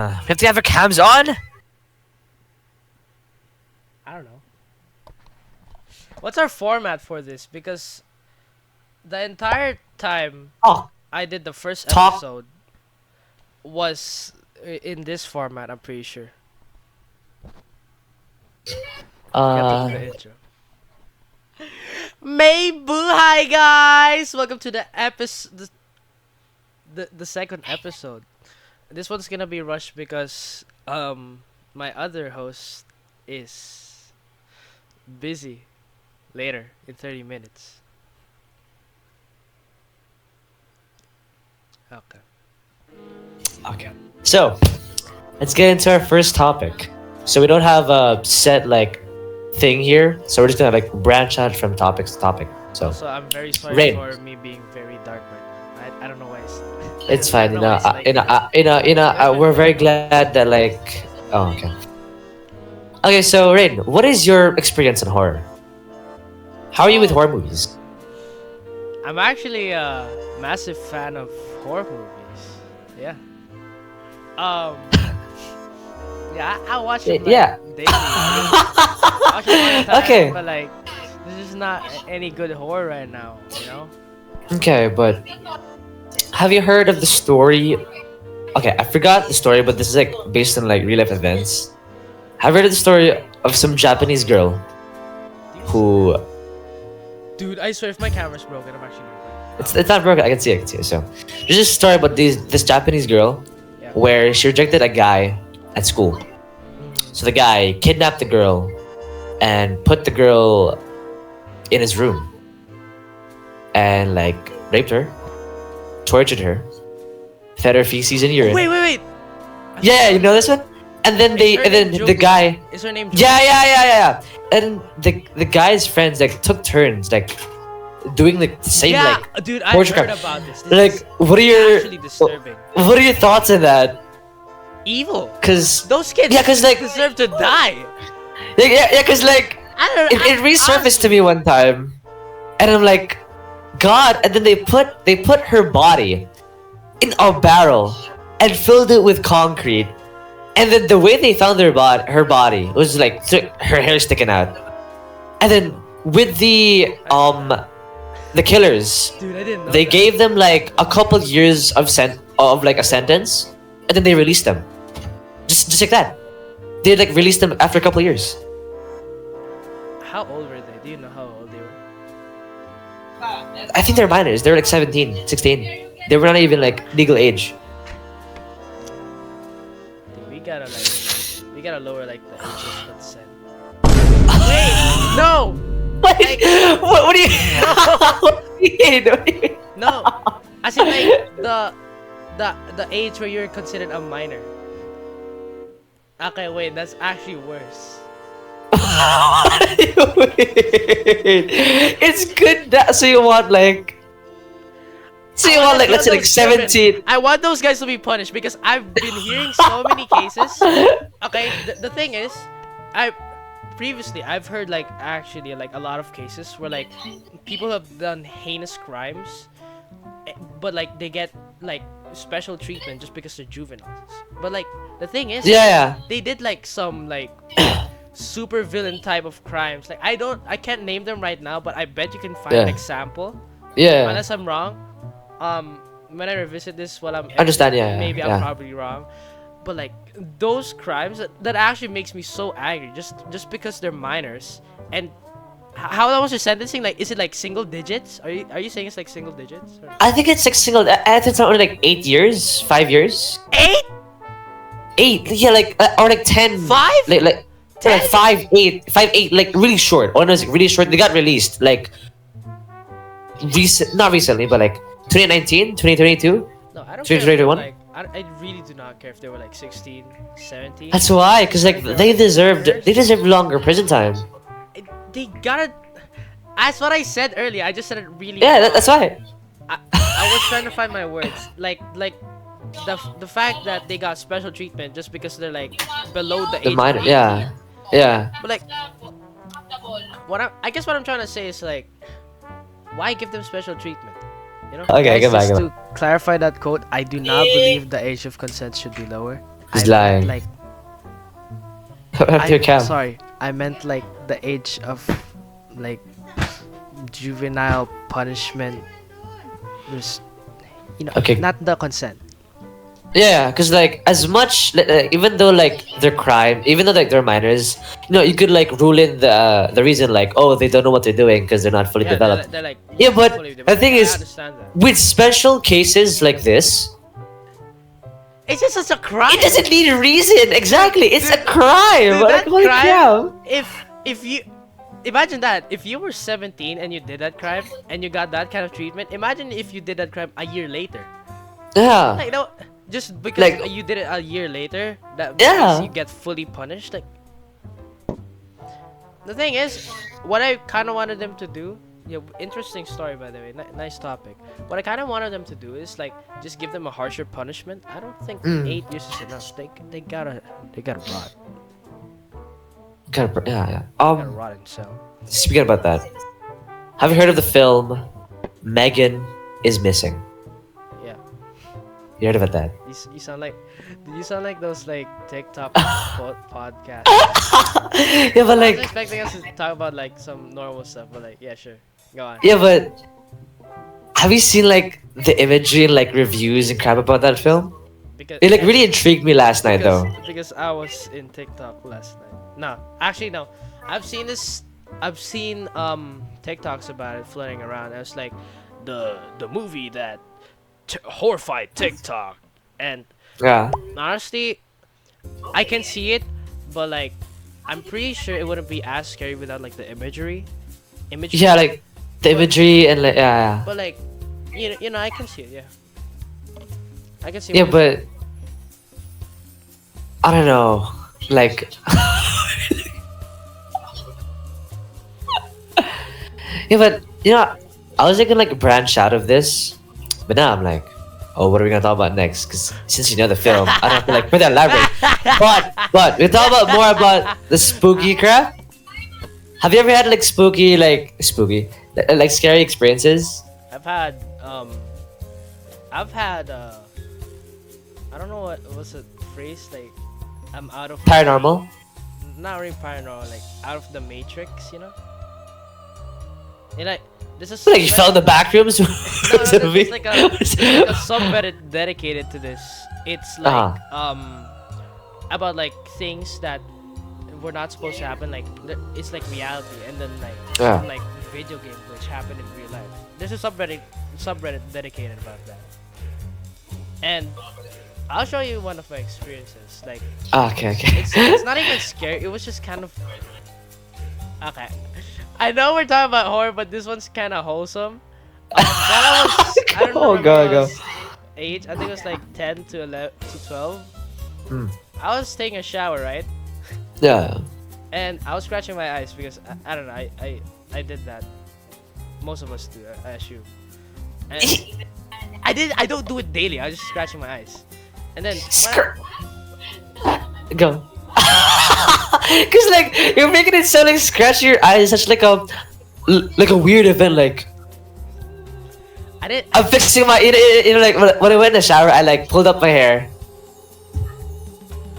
We have to have our cams on? I don't know. What's our format for this? Because the entire time Oh, I did the first talk. episode was in this format, I'm pretty sure. We have to do the intro. May buhay, guys! Welcome to the episode, the second episode. This one's gonna be rushed because my other host is busy later in 30 minutes. Okay. Okay. So, let's get into our first topic. So we don't have a set thing here, so we're just gonna branch out from topic to topic. So Also, I'm very sorry Rain. for me being very dark right now. I don't know why It's fine. I don't know why it's like We're very glad that Oh, okay. Okay, so Rain, what is your experience in horror? How are you with horror movies? I'm actually a massive fan of horror movies. Yeah. Um. Yeah, I watch them Yeah. daily. I watch them all the time, Okay. but this is not any good horror right now. You know. Okay, but have you heard of the story? Okay, I forgot the story, but this is based on real life events. Have you heard of the story of some Japanese girl who Dude, I swear if my camera's broken, I'm actually gonna it's not broken. I can see it. I can see it. So there's this story about this Japanese girl Yeah. where she rejected a guy at school. So the guy kidnapped the girl and put the girl in his room and raped her, tortured her, fed her feces and urine. Wait. Yeah, you know this one? And then the guy. Is her name? Yeah. And the guy's friends took turns doing the same Yeah, dude, I torture heard crime. about this. This is What are your actually disturbing. what are your thoughts on that? Evil. Cause Those kids yeah, cause deserve to die. cause I don't. it resurfaced to me one time, and I'm like, God! And then they put her body in a barrel and filled it with concrete, and then the way they found her body was her hair sticking out, and then with the killers, Dude, I didn't know. they that. gave them a couple years of a sentence, and then they released them, just like that. They released them after a couple years. How old were they? Do you know how old they were? I think they're minors. They're 17, 16. They were not even legal age. Dude, we gotta lower the age of consent. Wait, no, Wait, what do you? What do you mean? What do you mean? no. As in the age where you're considered a minor. Okay, wait, that's actually worse. It's good that so you want let's say 17. I want those guys to be punished because I've been hearing so many cases. Okay, the thing is, I've heard actually a lot of cases where people have done heinous crimes, but they get special treatment just because they're juveniles. But the thing is, Yeah. they did some super villain type of crimes. I can't name them right now, but I bet you can find Yeah. an example. Yeah. Unless I'm wrong. When I revisit this while I'm Understand, yeah, maybe yeah. I'm probably wrong. But those crimes that actually makes me so angry just because they're minors. And how long was your sentencing? Is it single digits? Are you saying it's single digits? Or? I think it's single. I think it's only 8 years, 5 years. 8? 8, yeah, or 10. 5? Like 10? 5, 8, 5, 8, really short. Oh no, it's really short. They got released not recently, but 2019, 2022. No, I don't Three, care. three, If they were, one? I really do not care if they were 16, 17. That's why, cause they deserved longer prison time. They gotta. That's what I said earlier. I just said it really. Yeah, that's why. I was trying to find my words. The fact that they got special treatment just because they're below the age The minor, of 18. yeah. But I guess what I'm trying to say is why give them special treatment? You know? Okay, Guys, goodbye, just goodbye. to clarify that quote, I do not believe the age of consent should be lower. He's I meant lying. like Your cam. sorry. I meant like the age of like juvenile punishment. There's Okay. not the consent. Yeah, because like as much even though like they're crime, even though like they're minors, you could like rule in the reason like, oh, they don't know what they're doing because they're not fully Yeah, developed. they're like Yeah, not but fully the developed. thing I is, understand that. with special cases like this, It's just such a crime. it doesn't need a reason. Exactly, it's a crime. Dude, Like, that holy crime. crap. If you imagine that if you were 17 and you did that crime and you got that kind of treatment, imagine if you did that crime a year later. Yeah, Like no, just because like you did it a year later, that yeah. means you get fully punished. Like the thing is, what I kind of wanted them to do. Yeah, interesting story by the way. Nice topic. What I kind of wanted them to do is like just give them a harsher punishment. I don't think Mm. 8 years is enough. They gotta rot. Yeah, yeah. Gotta rot in cell. Speaking about that, have you heard of the film Megan is Missing? Yeah. You heard about that? You sound like, you sound like those like TikTok podcasts. Yeah, but I was like, expecting us to talk about like some normal stuff, but like yeah, sure, go on. yeah, but have you seen like the imagery and like reviews and crap about that film? Because It like really intrigued me last night though. because I was in TikTok last night. No, actually no. I've seen this. I've seen TikToks about it floating around. It's like the movie that horrified TikTok, and Yeah. honestly, I can see it, but like I'm pretty sure it wouldn't be as scary without like the imagery. Yeah, like the imagery and like yeah, But like, you know, I can see it. Yeah, I can see. yeah. Yeah, what you're but I don't know. Like yeah, but I was thinking like branch out of this, but now I'm like, oh, what are we gonna talk about next? Because since you know the film, I don't have to like further elaborate. But we talk about more about the spooky crap. Have you ever had like like scary experiences? I've had I've had I don't know what was the phrase, like I'm out of Paranormal? not really paranormal, like out of the matrix, you know. And like this is Like you fell in the back rooms? no, there's like a subreddit dedicated to this. It's like about like things that were not supposed to happen. Like it's like reality, and then like some like video game which happened in real life. There's a subreddit dedicated about that. And I'll show you one of my experiences. Like Okay. it's not even scary. It was just kind of okay. I know we're talking about horror, but this one's kind of wholesome. While I was, I don't know, Go. age. I think it was like 10 to 11 to 12. Hmm. I was taking a shower, right? Yeah. And I was scratching my eyes because I don't know. I did that. Most of us do, I assume. And I don't do it daily. I was just scratching my eyes. And then Go. Cause like you're making it sound like scratching your eyes, such like a weird event. Like I did. I'm fixing my like when I went in the shower, I like pulled up my hair.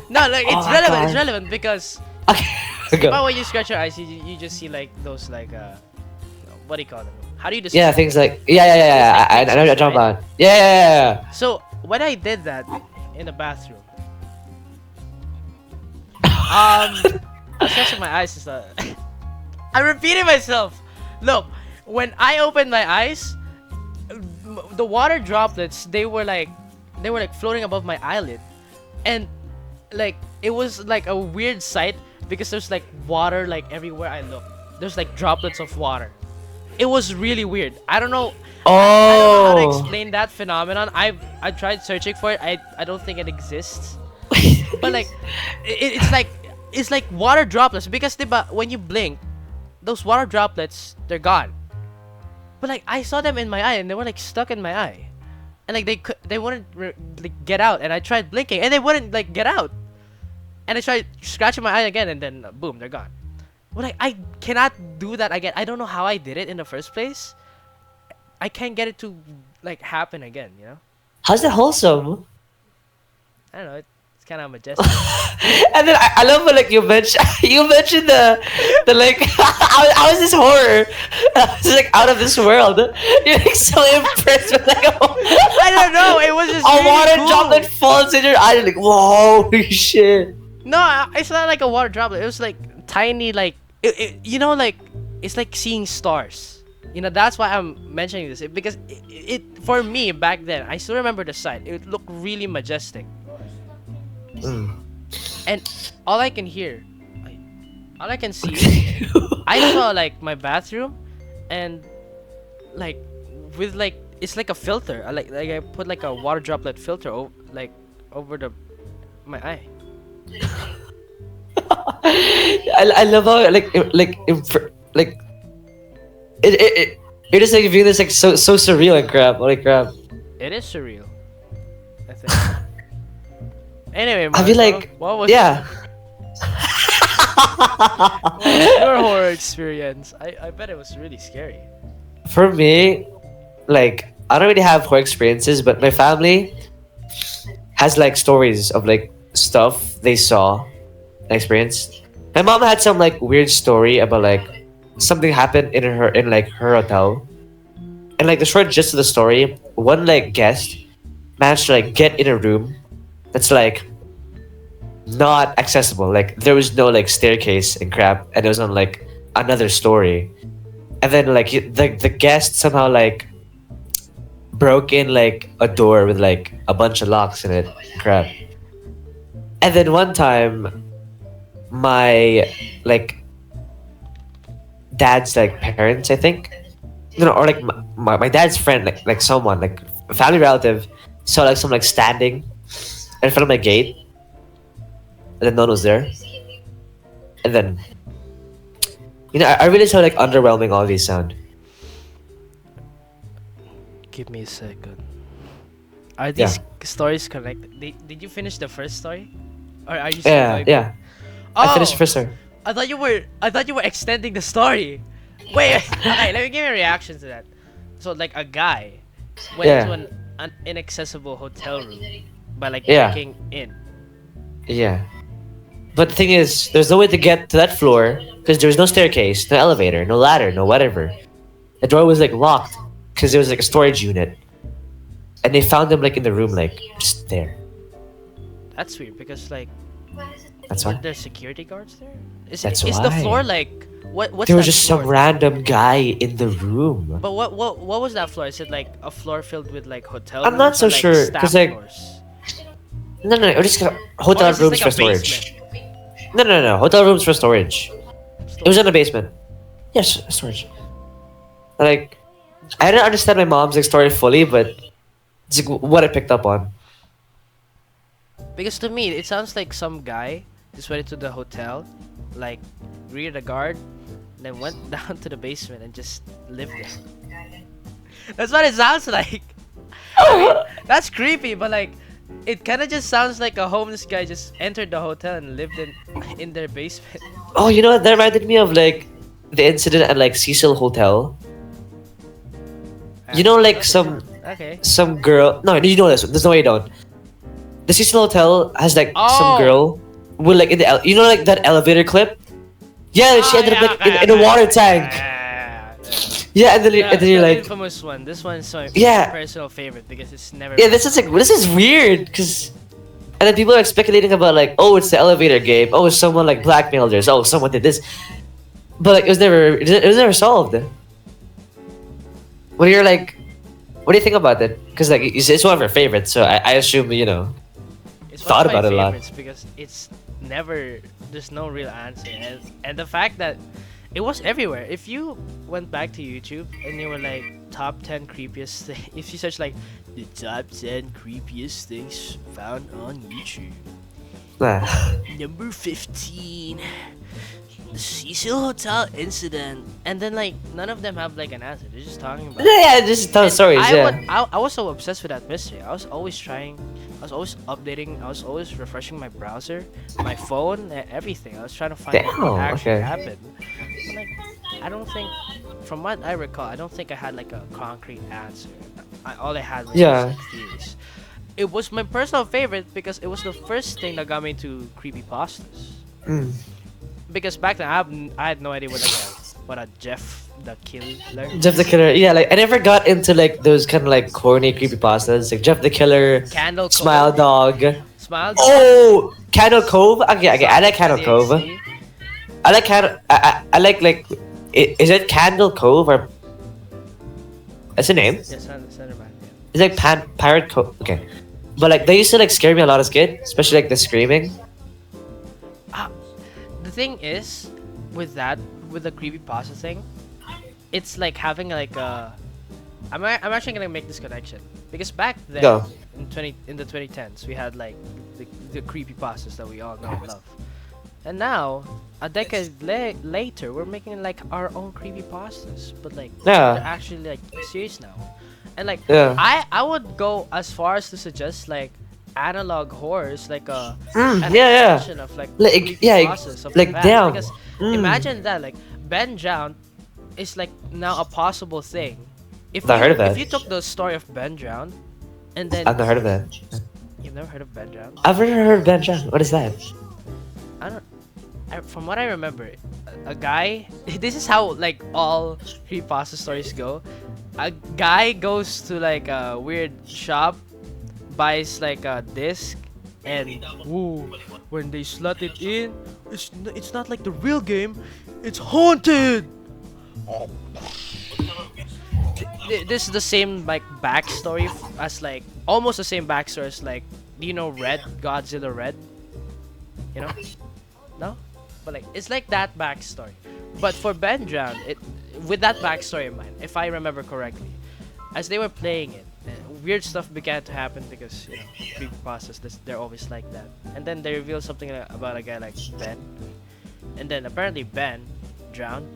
No, like it's my relevant. God. It's relevant because Okay. Go. but when you scratch your eyes, you just see like those like what do you call them? How do you describe? Yeah, things like yeah. I know what you're talking about. Yeah. So when I did that in the bathroom, I was scratching my eyes. I'm repeating myself. Look, when I opened my eyes, the water droplets they were like floating above my eyelid, and like it was like a weird sight because there's like water like everywhere I look. There's like droplets of water. It was really weird. I don't know. I don't know how to explain that phenomenon. I tried searching for it. I don't think it exists. But like, it's like water droplets because when you blink, those water droplets they're gone. But like I saw them in my eye and they were like stuck in my eye, and like they wouldn't like get out. And I tried blinking and they wouldn't like get out. And I tried scratching my eye again and then boom, they're gone. But like I cannot do that again. I don't know how I did it in the first place. I can't get it to like happen again. You know? How's that wholesome? I don't know. It's kind of majestic. And then I love when like you mentioned the like how is this horror? I was like out of this world. You're like so impressed with like I don't know. It was just a really water cool. droplet falls in your eye. You're like whoa, holy shit. No, it's not like a water droplet. It was like tiny, like you know, like it's like seeing stars. You know, that's why I'm mentioning this because it for me back then. I still remember the sight. It looked really majestic, and all I can hear, all I can see, I saw like my bathroom, and like with like it's like a filter. Like I put like a water droplet filter like over my eye. I love how like you're just like viewing this like so surreal and crap. Holy crap. It is surreal, I think. Anyway, I feel Marco, like what was yeah. what was your horror experience? I bet it was really scary. For me, like I don't really have horror experiences, but my family has like stories of like stuff they saw and experienced. My mom had some like weird story about like something happened in like her hotel. And like the short gist of the story, one like guest managed to like get in a room that's like not accessible. Like there was no like staircase and crap, and it was on like another story. And then like the guest somehow like broke in like a door with like a bunch of locks in it. Crap. And then one time, my like dad's like parents, I think, no, or like my dad's friend, like someone like a family relative, saw like some like standing in front of my gate, and then no one was there. And then, you know, I realized how like underwhelming all these sound. Give me a second. Are these stories connected? Did you finish the first story, or are you still going? Yeah. I finished the first story. I thought you were extending the story. Wait. Okay, let me give you a reaction to that. So like a guy went into an inaccessible hotel room by like breaking in. Yeah. But the thing is, there's no way to get to that floor because there's no staircase, no elevator, no ladder, no whatever. The door was like locked because there was like a storage unit, and they found him like in the room, like just there. That's weird because like, that's were why. there security guards there? Is That's the why. floor like what's There was that just floor? some random guy in the room. But what was that floor? Is it like a floor filled with like hotel? I'm not rooms so or, like, sure, staff 'cause, like, floors? No, it was just hotel Or is this rooms like for a storage. basement? No, hotel rooms for storage. It was in the basement. Yes, storage. Like, I didn't understand my mom's like story fully, but it's like what I picked up on. Because to me, it sounds like some guy just went into the hotel, like greeted a guard, and then went down to the basement and just lived there. That's what it sounds like. I mean, that's creepy, but like, it kind of just sounds like a homeless guy just entered the hotel and lived in their basement. Oh, you know what? That reminded me of like the incident at like Cecil Hotel. You know, like some girl. No, you know this. There's no way you don't. The Cecil Hotel has like some girl with like in the you know like that elevator clip. Yeah, she ended up like in a water tank. Yeah, and then you're like infamous one. This one is my personal favorite because it's never. Yeah, this is weird because, and then people are speculating about like, oh, it's the elevator game. Oh, someone like blackmailed us. Oh, someone did this, but like it was never solved. What do you think about it? Because like it's one of your favorites, so I assume you know. It's thought one of my about it a lot. favorites because it's never. There's no real answer, and the fact that it was everywhere. If you went back to YouTube and you were like top 10 creepiest thing, if you search like the top 10 creepiest things found on YouTube, number 15, the Cecil Hotel incident, and then like none of them have like an answer. They're just talking about. Yeah, just tell stories. I was so obsessed with that mystery. I was always updating. I was always refreshing my browser, my phone, everything. I was trying to find out what actually happened. But, like, I don't think, from what I recall, I don't think I had like a concrete answer. All I had was just, like, theories. it was my personal favorite because it was the first thing that got me to creepypastas. Mm. Because back then I had no idea what a Jeff the Killer. Jeff the Killer, yeah, like I never got into like those kind of like corny creepypastas, like Jeff the Killer, Candle Cove. Smile Dog. Smile. Oh, Candle Cove. Okay, I like Candle Cove. CXC. I like Candle. I like. Is it Candle Cove or? That's the name. Yeah, Slender Man. Yeah. It's like Pirate Cove. Okay, but like they used to like scare me a lot as a kid, especially like the screaming. The thing is, with the creepypasta thing, it's like having like a. I'm actually gonna make this connection because back then Go. in the 2010s we had like the creepypastas that we all know and love, and now a decade later we're making like our own creepypastas, but like Yeah. they're actually like serious now, and like Yeah. I would go as far as to suggest like analog horrors, like an yeah. extension of like Yeah, creepypastas of like the past, damn. because Mm. imagine that like Ben Drowned is like now a possible thing. If Not you, heard of that. if you took the story of Ben Drowned and then I've never heard of that. you've never heard of Ben Drowned? I've never heard of Ben John. What is that? I don't. From what I remember, a guy. This is how like all creepypasta stories go. A guy goes to like a weird shop, buys like a disc, and woo, when they slot it in, it's not like the real game. It's haunted. This is the same like backstory as like almost the same backstory as like, do you know Red, Godzilla Red? You know? No? But like it's like that backstory. But for Ben Drowned, with that backstory in mind, if I remember correctly, as they were playing it, weird stuff began to happen because, you know, creepypastas, they're always like that. And then they reveal something about a guy like Ben. And then apparently Ben drowned.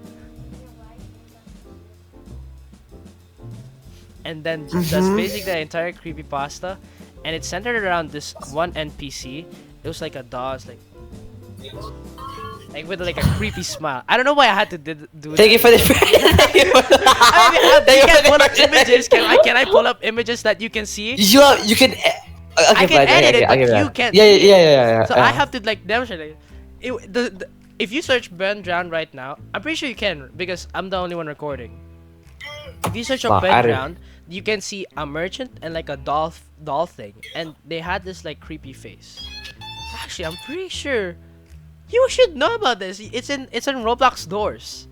And then that's basically the entire creepypasta. And it's centered around this one NPC. It was like a doll, it's like with like a creepy smile. I don't know why I had to do Thank you for the. I mean, you can pull up images. Can I pull up images that you can see? You can. Okay, I can fine, edit it, I'll give but that. you can't. Yeah, see yeah, it. yeah. So I have to like demonstrate it. If you search Ben Drowned right now, I'm pretty sure you can because I'm the only one recording. If you search up Ben Drowned, you can see a merchant and like a doll thing, and they had this like creepy face. Actually, I'm pretty sure you should know about this. It's in Roblox Doors.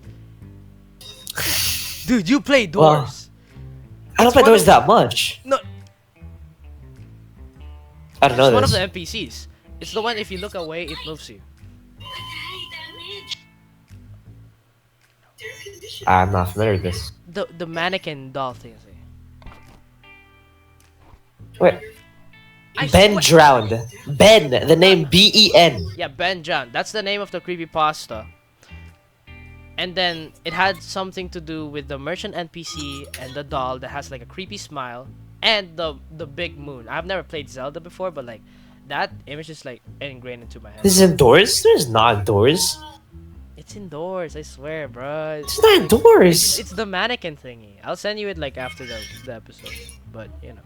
Dude, you play Doors. I don't play Doors that much. No, I don't know it's one of this. the NPCs. It's the one if you look away, it moves you. I'm not familiar with this. The mannequin doll thing. Wait. I Ben swear- Drowned. Ben, the name Ben. Yeah, Ben Drowned. That's the name of the creepypasta. And then it had something to do with the merchant NPC and the doll that has like a creepy smile and the big moon. I've never played Zelda before, but like that image is like ingrained into my head. This is indoors? There's not indoors. It's indoors, I swear, bro. It's not indoors. It's the mannequin thingy. I'll send you it like after the episode. But you know.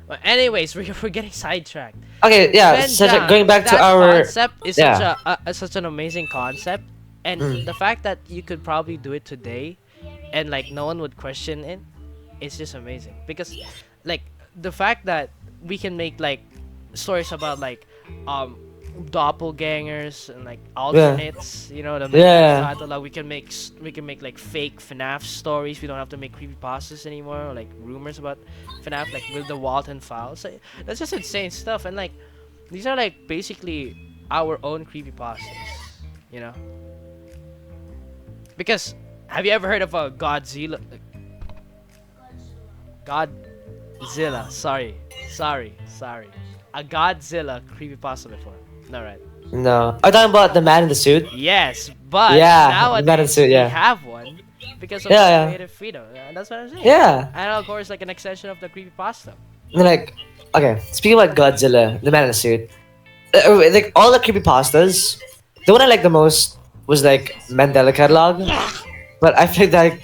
But anyways, we're getting sidetracked. Okay, yeah. Ben Such going back to that our concept is yeah. such an amazing concept, and the fact that you could probably do it today, and like no one would question it, it's just amazing. Because, like the fact that we can make like stories about like doppelgangers and like alternates, you know, the catalog. We can make like fake FNAF stories. We don't have to make creepypastas anymore, or like rumors about FNAF, like with the Walton files. So, that's just insane stuff. And like these are like basically our own creepypastas, you know. Because have you ever heard of a Godzilla? Godzilla. Sorry. A Godzilla creepypasta before. No, right? No. Are you talking about the man in the suit? Yes, but Yeah, nowadays that is it, yeah. we have one because of Yeah. creative freedom. That's what I'm saying. Yeah. And of course, like an extension of the creepypasta. And like, okay, speaking about Godzilla, the man in the suit, like all the creepypastas, the one I liked the most was like Mandela catalog, but I think that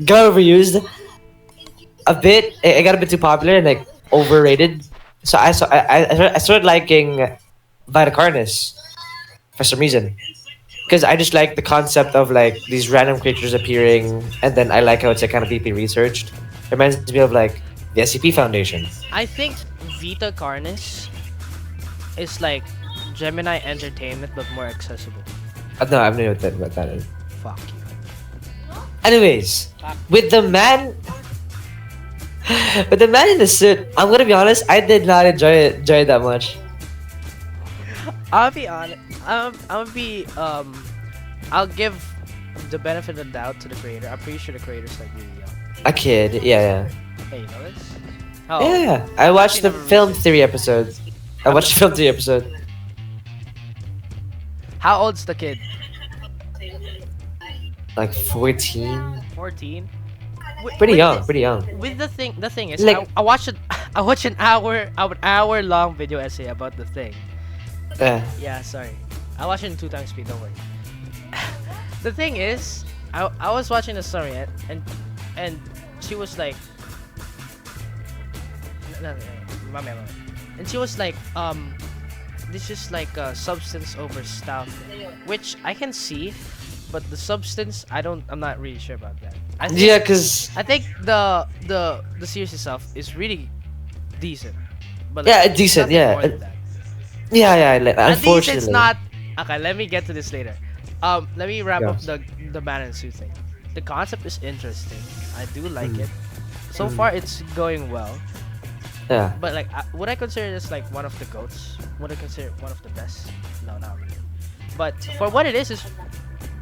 got overused a bit. It got a bit too popular, and like overrated. So I started liking Vitacarnis for some reason. Because I just like the concept of like these random creatures appearing, and then I like how it's like kind of deeply researched. It reminds me of like the SCP Foundation. I think Vita Carnis is like Gemini Entertainment but more accessible. No, I have no idea what that is. Fuck you. Anyways, with the man, with the man in the suit, I'm gonna be honest. I did not enjoy it that much. I'll be honest. I'll give the benefit of the doubt to the creator. I'm pretty sure the creator's like really young. A kid, yeah. Hey, you know this? Yeah. I watched the film 3 episodes. I watched the film 3 episodes. How old's the kid? Like 14. 14. Pretty young. With the thing is, Like- I watched I watched an hour long video essay about the thing. Yeah, sorry. I watched it in 2 times speed. Don't worry. The thing is, I was watching the story and she was like, no, mami. And she was like, this is like a substance over stuff, which I can see, but the substance, I'm not really sure about that. I think, Cause I think the series itself is really decent. But yeah, decent. nothing Yeah, more than that. yeah. Like, At least unfortunately, it's not. Okay, let me get to this later. Let me wrap up the man and suit thing. The concept is interesting. I do like it. So far, it's going well. Yeah. But like, would I consider this like one of the goats? Would I consider it one of the best? No, not really. But for what it is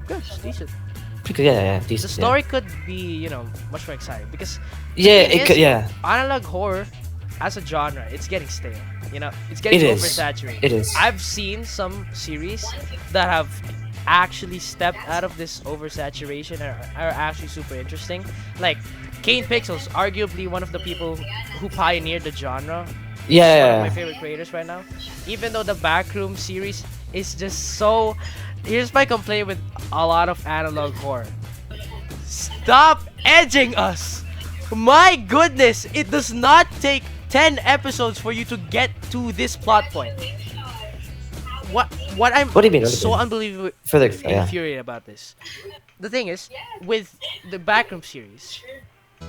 good. It's decent. Yeah. Decent. The story could be, much more exciting because It could. Yeah. analog horror as a genre, it's getting stale. It's getting It is. oversaturated. It is. I've seen some series that have actually stepped out of this oversaturation and are actually super interesting. Like Kane Pixels, arguably one of the people who pioneered the genre. Yeah. One of my favorite creators right now. Even though the Backroom series is just so. Here's my complaint with a lot of analog horror. Stop edging us! My goodness, it does not take 10 episodes for you to get to this plot point. What do you mean? so unbelievably infuriated about this. The thing is, with the Backroom series,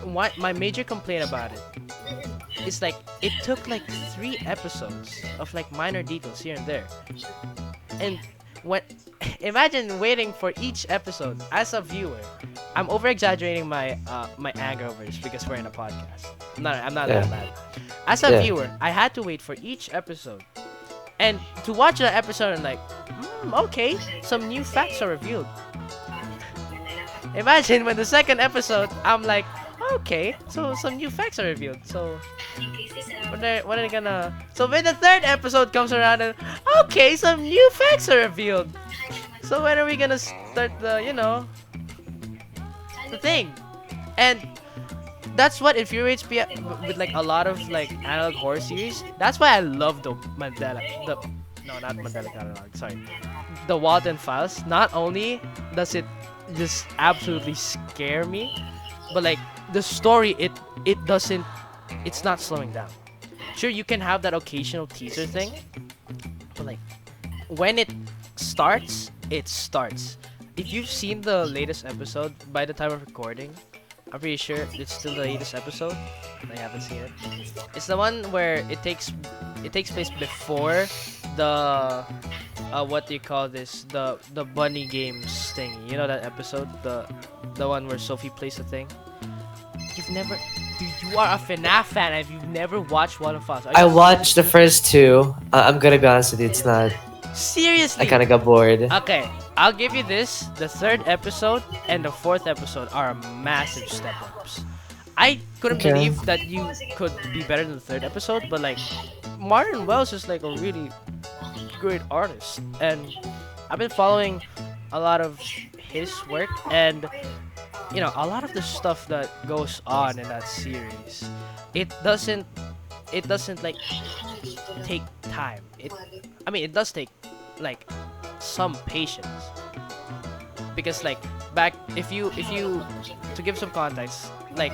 my major complaint about it is like it took like 3 episodes of like minor details here and there. And imagine waiting for each episode as a viewer. I'm over exaggerating my anger over this because we're in a podcast. I'm not that bad. As a viewer, I had to wait for each episode. And to watch that episode and like, okay, some new facts are revealed. Imagine when the second episode, I'm like, okay, so some new facts are revealed. So when are they gonna? So when the third episode comes around, and okay, some new facts are revealed. So when are we gonna start the thing? And that's what infuriates me with like a lot of like analog horror series. That's why I love the Mandela. Not Mandela Catalog. Sorry, the Walden Files. Not only does it just absolutely scare me, but like the story, it's not slowing down. Sure, you can have that occasional teaser thing, but like when it starts, it starts. If you've seen the latest episode by the time of recording, I'm pretty sure it's still the latest episode. I haven't seen it. It's the one where it takes place before the what do you call this? The bunny games thing. You know that episode? The one where Sophie plays the thing? You've never, dude, you are a FNAF fan and you've never watched One of Us. I watched the first 2. I'm gonna be honest with you, it's not. Seriously? I kind of got bored. Okay, I'll give you this. The 3rd episode and the 4th episode are massive step-ups. I couldn't believe that you could be better than the 3rd episode, but like, Martin Wells is like a really great artist. And I've been following a lot of his work, and a lot of the stuff that goes on in that series, it doesn't like take time. It does take like some patience, because like back if you to give some context, like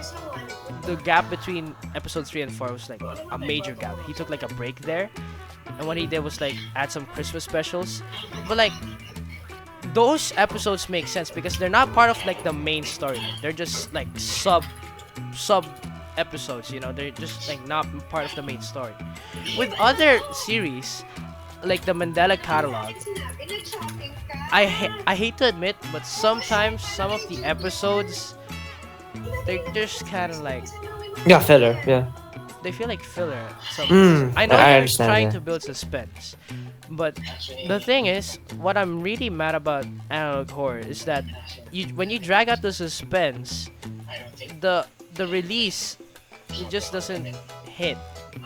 the gap between episode 3 and 4 was like a major gap. He took like a break there, and what he did was like add some Christmas specials, but like those episodes make sense because they're not part of like the main story. They're just like sub episodes, you know. They're just like not part of the main story. With other series like the Mandela catalog, I hate to admit, but sometimes some of the episodes they're just kind of like Yeah, filler. Yeah. they feel like filler. I know I they're understand. trying Yeah. to build suspense, but the thing is, what I'm really mad about analog horror is that when you drag out the suspense, the release it just doesn't hit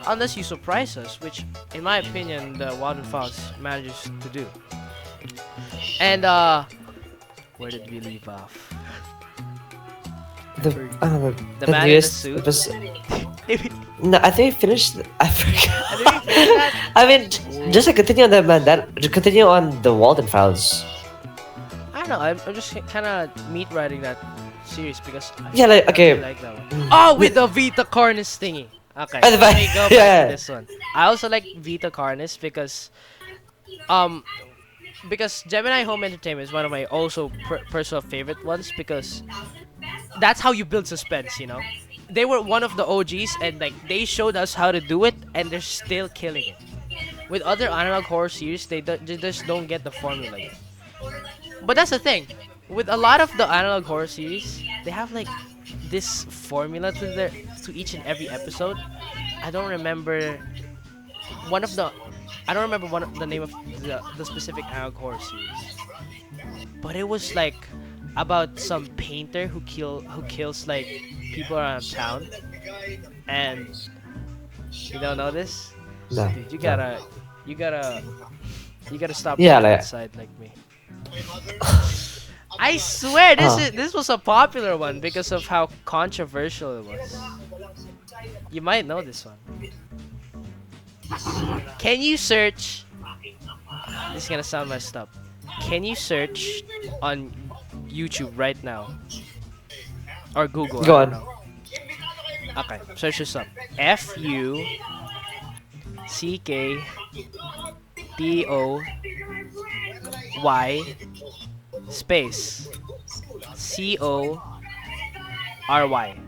unless you surprise us, which in my opinion the Wild and Fowls manages to do. And where did we leave off? The The the man in the newest suit. episode. Did No, I think we finished. I we forgot. finish that? I mean, just to continue on continue on the Walden Files. I don't know. I'm just kind of meat writing that series because Yeah, like I okay. really like that one. Oh, with the Vita Carnes thingy. Okay, Oh, the let me go back yeah. to this one. I also like Vita Carnes um because Gemini Home Entertainment is one of my also personal favorite ones because that's how you build suspense, you know. They were one of the OGs and like they showed us how to do it and they're still killing it. With other analog horror series, they just don't get the formula yet. But that's the thing. With a lot of the analog horror series, they have like this formula to each and every episode. I don't remember one of the I don't remember one of the name of the specific analog horror series. But it was like about some painter who kills like people around town. And you don't know this? No. Dude, you gotta stop Yeah, playing like- outside like me. I swear this was a popular one because of how controversial it was. You might know this one. Can you search? This is gonna sound messed up. Can you search on YouTube right now or Google? Go I on. don't know. Okay, search this up. FUCKDOY space CORY.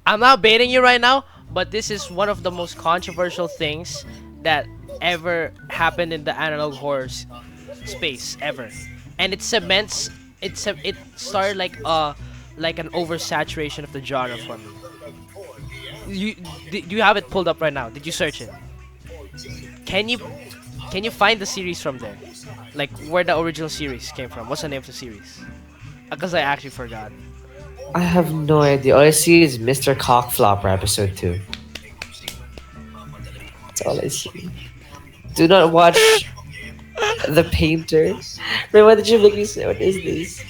I'm not baiting you right now, but this is one of the most controversial things that ever happened in the analog horror space ever, and it cements. It started like an oversaturation of the genre for me. Do you have it pulled up right now? Did you search it? Can you find the series from there? Like where the original series came from? What's the name of the series? Because I actually forgot. I have no idea. All I see is Mr. Cockflopper episode 2. That's all I see. Do not watch The Painter. Wait, why did you make me say what is this?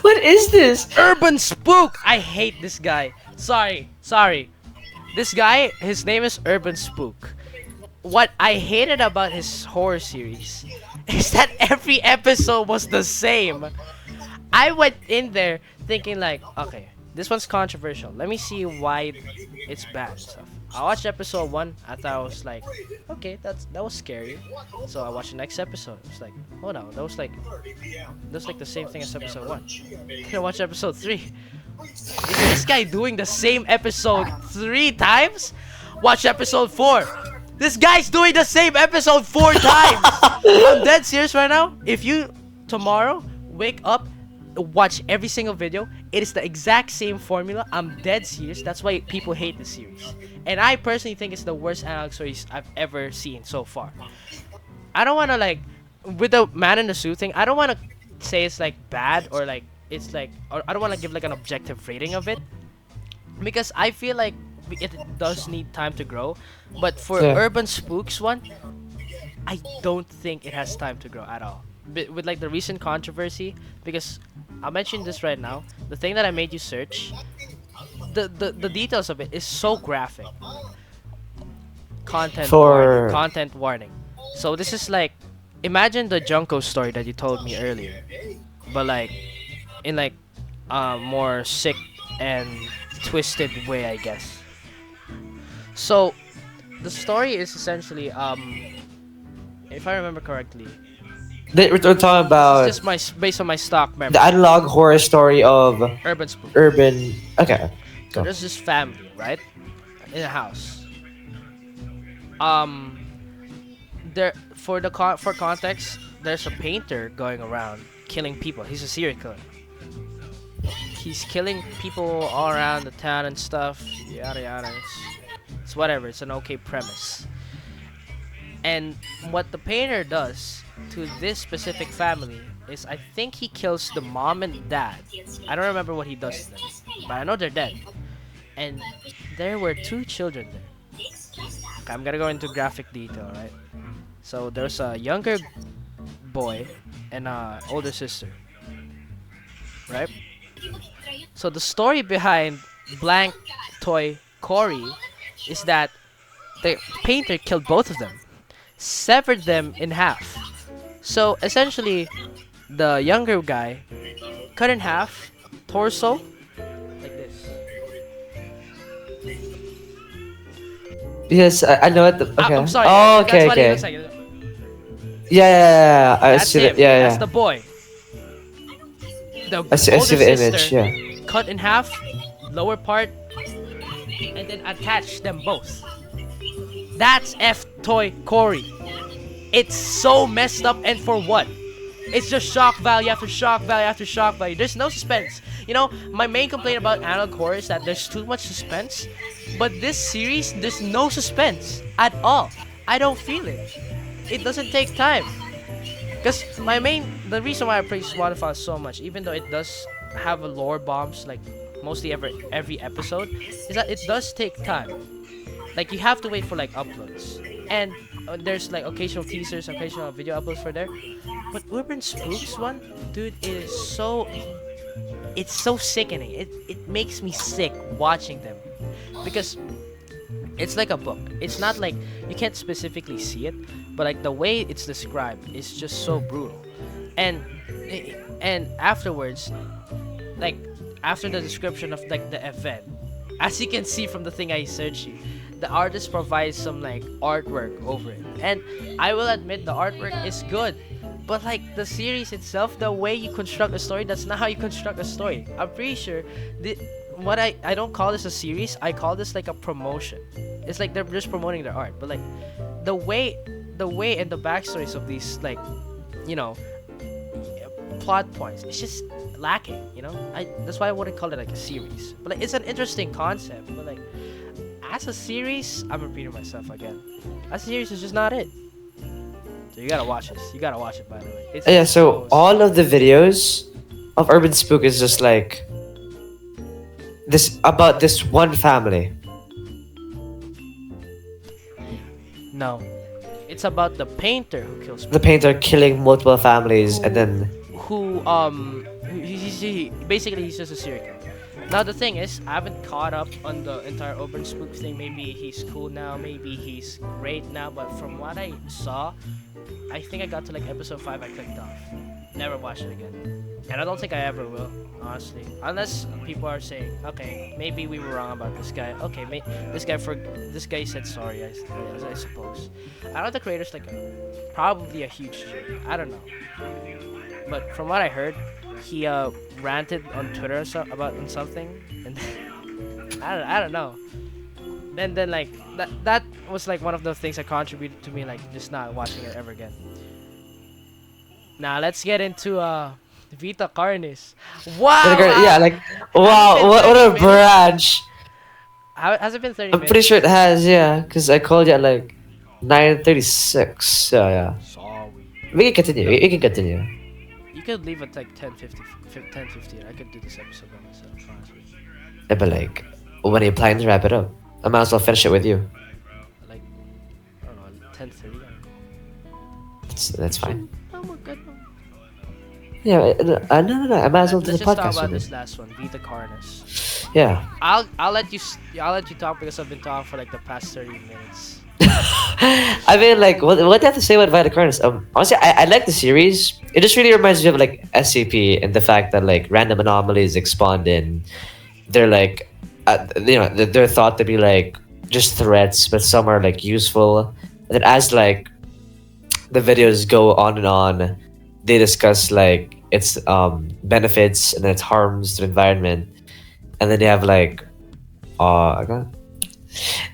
What is this? Urban Spook! I hate this guy. Sorry. This guy, his name is Urban Spook. What I hated about his horror series is that every episode was the same. I went in there thinking like, okay, this one's controversial. Let me see why it's bad and stuff. I watched episode 1. I thought I was like, okay, that was scary. So I watched the next episode. It's like, hold on, that was like the same thing as episode 1. Then I watched episode 3. Is this guy doing the same episode 3 times? Watch episode 4. This guy's doing the same episode 4 times. I'm dead serious right now. If you tomorrow wake up, watch every single video, it is the exact same formula. I'm dead serious. That's why people hate the series. And I personally think it's the worst analog series I've ever seen so far. I don't want to like, with the man in the suit thing, I don't want to say it's like bad or like it's like, or I don't want to give like an objective rating of it, because I feel like it does need time to grow. But for Urban Spooks one, I don't think it has time to grow at all. With like the recent controversy, because I'll mention this right now, the thing that I made you search, the details of it is so graphic. Content warning. So this is like, imagine the Junko story that you told me earlier, but like in like more sick and twisted way, I guess. So the story is essentially, if I remember correctly, We're talking this is about just based on my stock the memory. analog horror story of Urban spook. urban. Okay, So go. there's this family, right, in a house. Um, there for for context, there's a painter going around killing people. He's a serial killer. He's killing people all around the town and stuff. Yada yada. It's whatever. It's an okay premise. And what the painter does to this specific family is, I think he kills the mom and dad. I don't remember what he does to them, but I know they're dead. And there were two children there. Okay, I'm gonna go into graphic detail, right? So there's a younger boy and a older sister, right? So the story behind blank toy Cory is that the painter killed both of them, severed them in half. So essentially, the younger guy cut in half, torso, like this. Yes, I know it. Okay. I'm sorry. Oh, That's okay, what he okay. looks like. Yeah. I That's see him. that. Yeah, That's yeah. the boy. The I see older the sister image. Yeah. cut in half, lower part, and then attach them both. That's F Toy Cory. It's so messed up, and for what? It's just shock value after shock value after shock value. There's no suspense. You know, my main complaint about analog horror is that there's too much suspense, but this series, there's no suspense at all. I don't feel it. It doesn't take time. Because the reason why I praise Waterfall so much, even though it does have a lore bombs like mostly every episode, is that it does take time. Like you have to wait for like uploads, and there's like occasional teasers, occasional video uploads for there. But Urban Spooks one, dude, it's so sickening. It makes me sick watching them, because it's like a book. It's not like you can't specifically see it, but like the way it's described is just so brutal. And afterwards, like after the description of like the event, as you can see from the thing I searched you, the artist provides some like artwork over it. And I will admit the artwork is good. But like the series itself, the way you construct a story, that's not how you construct a story. I'm pretty sure I don't call this a series, I call this like a promotion. It's like they're just promoting their art. But like the way and the backstories of these, like, you know, plot points, it's just lacking, you know? That's why I wouldn't call it like a series. But like it's an interesting concept, but like as a series, I'm repeating myself again. As a series, it's just not it. So you gotta watch this. You gotta watch it, by the way. It's Yeah. So all of the videos of Urban Spook is just like this about this one family. No, it's about the painter who kills The people. painter killing multiple families, and then Basically he's just a serial killer. Now the thing is, I haven't caught up on the entire Urban Spook thing. Maybe he's cool now, maybe he's great now, but from what I saw, I think I got to like episode 5, I clicked off. Never watched it again. And I don't think I ever will, honestly. Unless people are saying, okay, maybe we were wrong about this guy. Okay, this guy said sorry, I suppose. I know the creator's like probably a huge jerk. I don't know. But from what I heard, he ranted on Twitter about something, and I don't know. Then like that was like one of the things that contributed to me like just not watching it ever again. Now let's get into Vita Carnis. Wow! yeah, like Has it wow, been what 30 a minutes? branch! Has it been 30 I'm minutes? pretty sure it has, yeah, because I called you at like 9:36. So yeah, Sorry. we can continue. We can continue. You could leave at like 10:50. I could do this episode by myself, honestly. Yeah, but like, when are you planning to wrap it up? I might as well finish it with you. Like, I don't know, 10:30. That's fine. Oh my god. Yeah, no. I might as well do Let's the just talk podcast about with this you. last one, Vita Carnis. Yeah. I'll let you I'll let you talk because I've been talking for like the past 30 minutes. I mean, like, what do you have to say about Vita Carnes? Honestly, I like the series. It just really reminds me of like SCP and the fact that like random anomalies spawned in. They're like, they're thought to be like just threats, but some are like useful. And then as like the videos go on and on, they discuss like its benefits and then its harms to the environment. And then they have like, I got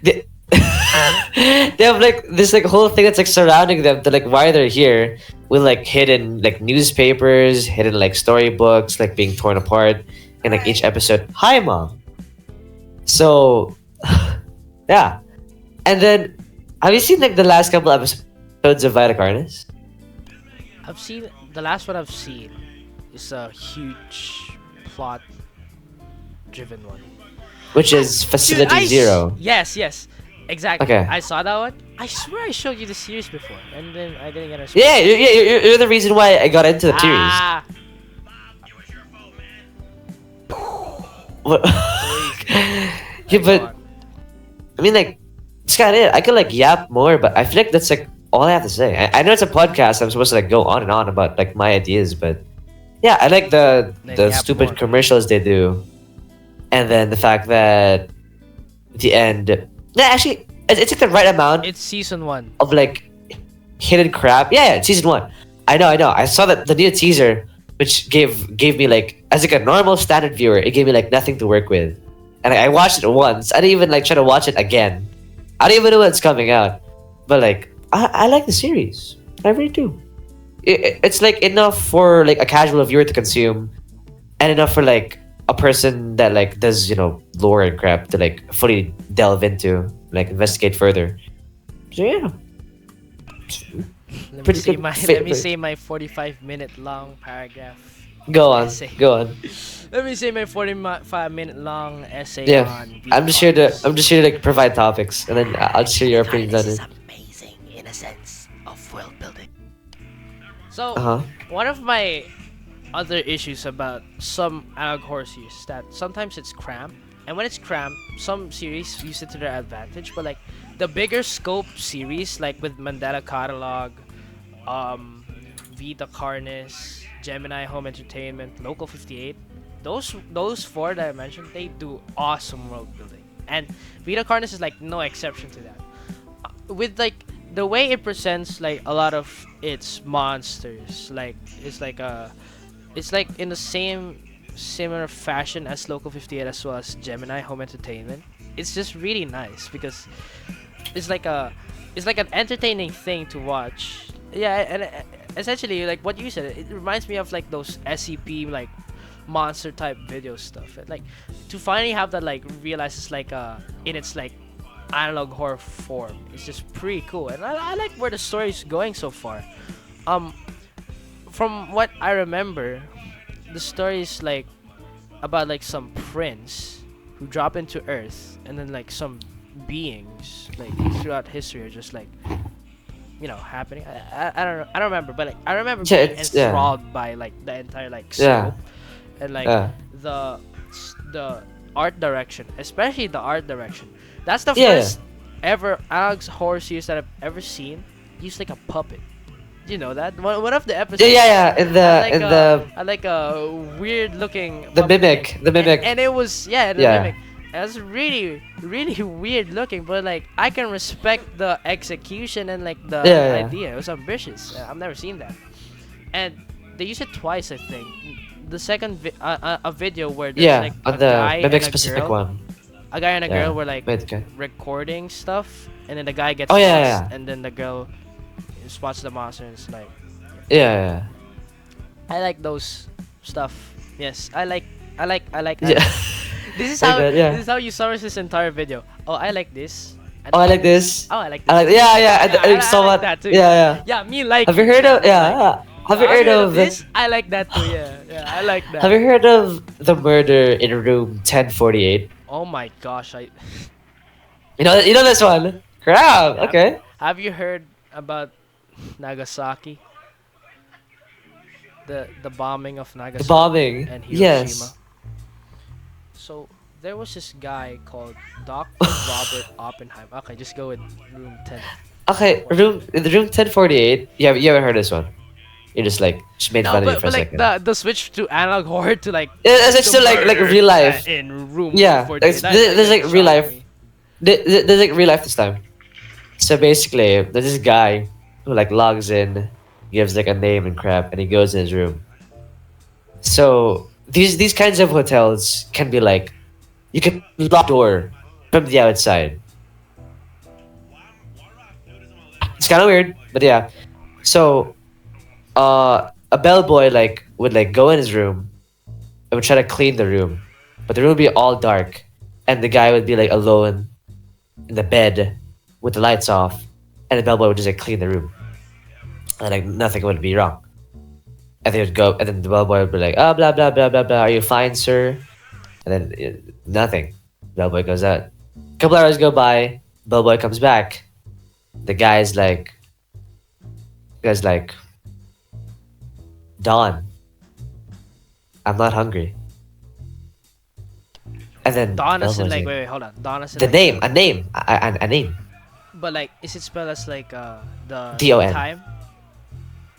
they, they have like this like whole thing that's like surrounding them to like why they're here with like hidden like newspapers, hidden like storybooks like being torn apart in like each episode. Hi, mom. So yeah, and then have you seen like the last couple episodes of Vita Carnes, I've seen the last one I've seen is a huge plot driven one. which is Dude, Facility Zero? yes, exactly. Okay. I saw that one. I swear I showed you the series before, and then I didn't get a response. Yeah, you're the reason why I got into the series. Ah, What? please. Yeah, but I mean, like, it's kind of it. I could like yap more, but I feel like that's like all I have to say. I know it's a podcast. I'm supposed to like go on and on about like my ideas, but yeah, I like Then the yap stupid more. commercials they do, and then the fact that at the end, yeah, actually, it's like the right amount It's season 1. of like hidden crap. Yeah, it's season 1. I know. I saw that the new teaser, which gave me like as like a normal standard viewer, it gave me like nothing to work with, and I watched it once. I didn't even like try to watch it again. I don't even know when it's coming out, but like I like the series. I really do. It's like enough for like a casual viewer to consume, and enough for like a person that like does lore and crap to like fully delve into, like investigate further. So yeah, Let me pretty say good my fit let me for- say my 45-minute long paragraph. go on, Essay. go on. Let me say my 45-minute long essay Yeah, on. I'm just here to like provide topics, and then I'll just hear your opinions on it. amazing in a sense of world building. So Uh huh. one of my other issues about some analog horror series is that sometimes it's cramped, and when it's cramped, some series use it to their advantage. But like the bigger scope series, like with Mandela Catalog, Vita Carnes, Gemini Home Entertainment, Local 58, those four that I mentioned, they do awesome world building, and Vita Carnes is like no exception to that. With like the way it presents like a lot of its monsters, like it's like in the same similar fashion as Local 58 as well as Gemini Home Entertainment. It's just really nice because it's like a it's like an entertaining thing to watch. Yeah, and essentially like what you said, it reminds me of like those SCP like monster type video stuff. And, like to finally have that like realize it's like in its like analog horror form. It's just pretty cool, and I like where the story's going so far. Um, from what I remember, the story is like about like some prince who drop into Earth, and then like some beings like throughout history are just like happening. I don't know. I don't remember, but like I remember Yeah, being it's- yeah. enthralled by like the entire like Yeah. scope and like Yeah. the art direction, especially the art direction. That's the Yeah. first ever Alex horror series that I've ever seen use like a puppet. Do you know that? One of the episodes. Yeah. I like a weird looking. The puppet mimic, thing. the mimic. And it was the Yeah. mimic. It was really weird looking, but like I can respect the execution and like the Yeah. idea. It was ambitious. I've never seen that, and they use it twice, I think. The second a video where there's Yeah, like on a the guy and mimic a specific girl. one. A guy and a Yeah. girl were like Wait, okay. recording stuff, and then the guy gets Oh, yeah, lost, yeah. and then the girl spots the monster, and it's like Yeah. I like those stuff. Yes, I like. Yeah. This is Like how that, yeah. this is how you summarize this entire video. Oh, I like this. And Oh, I like this. Oh, I like this. I like. Yeah. I So like what? that too. Yeah. Yeah, me like. Have you heard of? Yeah. Have you heard of this? I like that too. Yeah, I like that. Have you heard of the murder in room 1048? Oh my gosh, I. You know this one. Crap. Yeah. Okay. Have you heard about Nagasaki? The bombing of The Nagasaki bombing. and Hiroshima. Yes. So there was this guy called Dr. Robert Oppenheim. Okay, just go with room 10. Okay, in the room 1048. You haven't heard this one. You just made No, fun of me for but a like second. the switch to analog horror to like It's the still like real murders life. in room Yeah, 48. there's like real Shocked life. me. There's like real life this time. So basically, there's this guy who like logs in, gives like a name and crap, and he goes in his room. So these kinds of hotels can be like you can lock the door from the outside. It's kind of weird, but yeah. So a bellboy like would like go in his room and would try to clean the room, but the room would be all dark, and the guy would be like alone in the bed with the lights off, and the bellboy would just like clean the room, and like nothing would be wrong. And they would go, and then the bellboy would be like, "Oh, blah blah blah blah blah. Are you fine, sir?" And then nothing. Bellboy goes out. A couple hours go by. Bellboy comes back. The guy's like, Don, I'm not hungry. And then Dawn as in Bellboy's like wait, hold on. Dawn as in the like name, a name. but like is it spelled as like the D-O-N. time?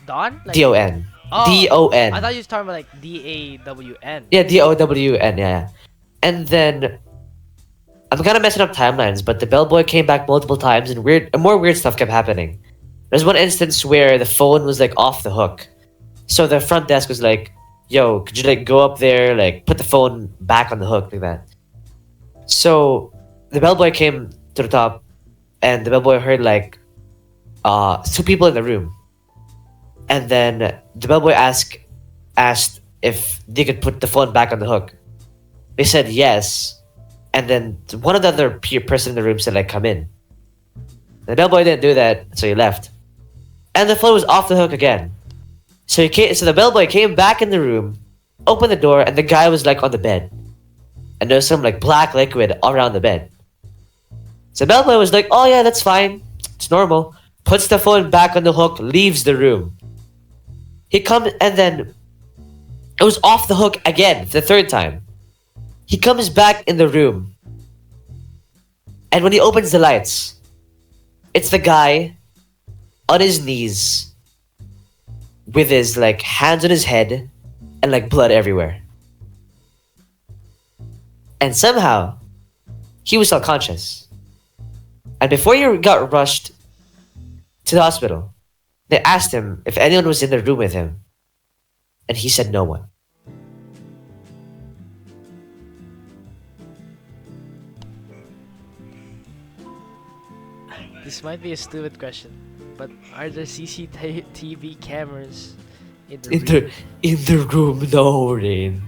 Dawn? Like D-O-N. oh, D-O-N. I thought you were talking about like D-A-W-N. Yeah, D-O-W-N, yeah. And then I'm kind of messing up timelines, but the bellboy came back multiple times and more weird stuff kept happening. There's one instance where the phone was like off the hook. So the front desk was like, yo, could you like go up there, like put the phone back on the hook like that. So the bellboy came to the top and the bellboy heard like two people in the room. And then the bellboy asked if they could put the phone back on the hook. They said yes. And then one of the other person in the room said like come in. The bellboy didn't do that, so he left. And the phone was off the hook again. So the bellboy came back in the room, opened the door, and the guy was like on the bed. And there was some like black liquid all around the bed. So the bellboy was like, oh yeah, that's fine. It's normal. Puts the phone back on the hook, leaves the room. He comes and then it was off the hook again, the third time. He comes back in the room. And when he opens the lights, it's the guy on his knees with his like hands on his head and like blood everywhere. And somehow he was still conscious. And before he got rushed to the hospital, they asked him if anyone was in the room with him. And he said no one. This might be a stupid question, but are there CCTV cameras in the room? In the room, no, Rain.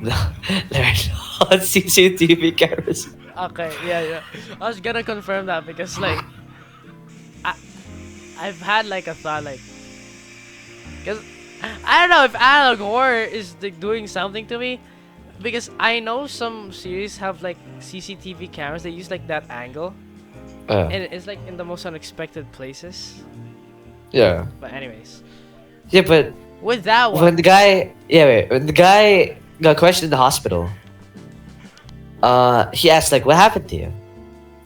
No, there are not CCTV cameras. Okay, yeah. I was gonna confirm that because like I've had like a thought like because I don't know if analog horror is like doing something to me because I know some series have like CCTV cameras. They use like that angle. And it's like in the most unexpected places. Yeah. But anyways. Yeah, but with that one. when the guy got questioned in the hospital, he asked like, "What happened to you?"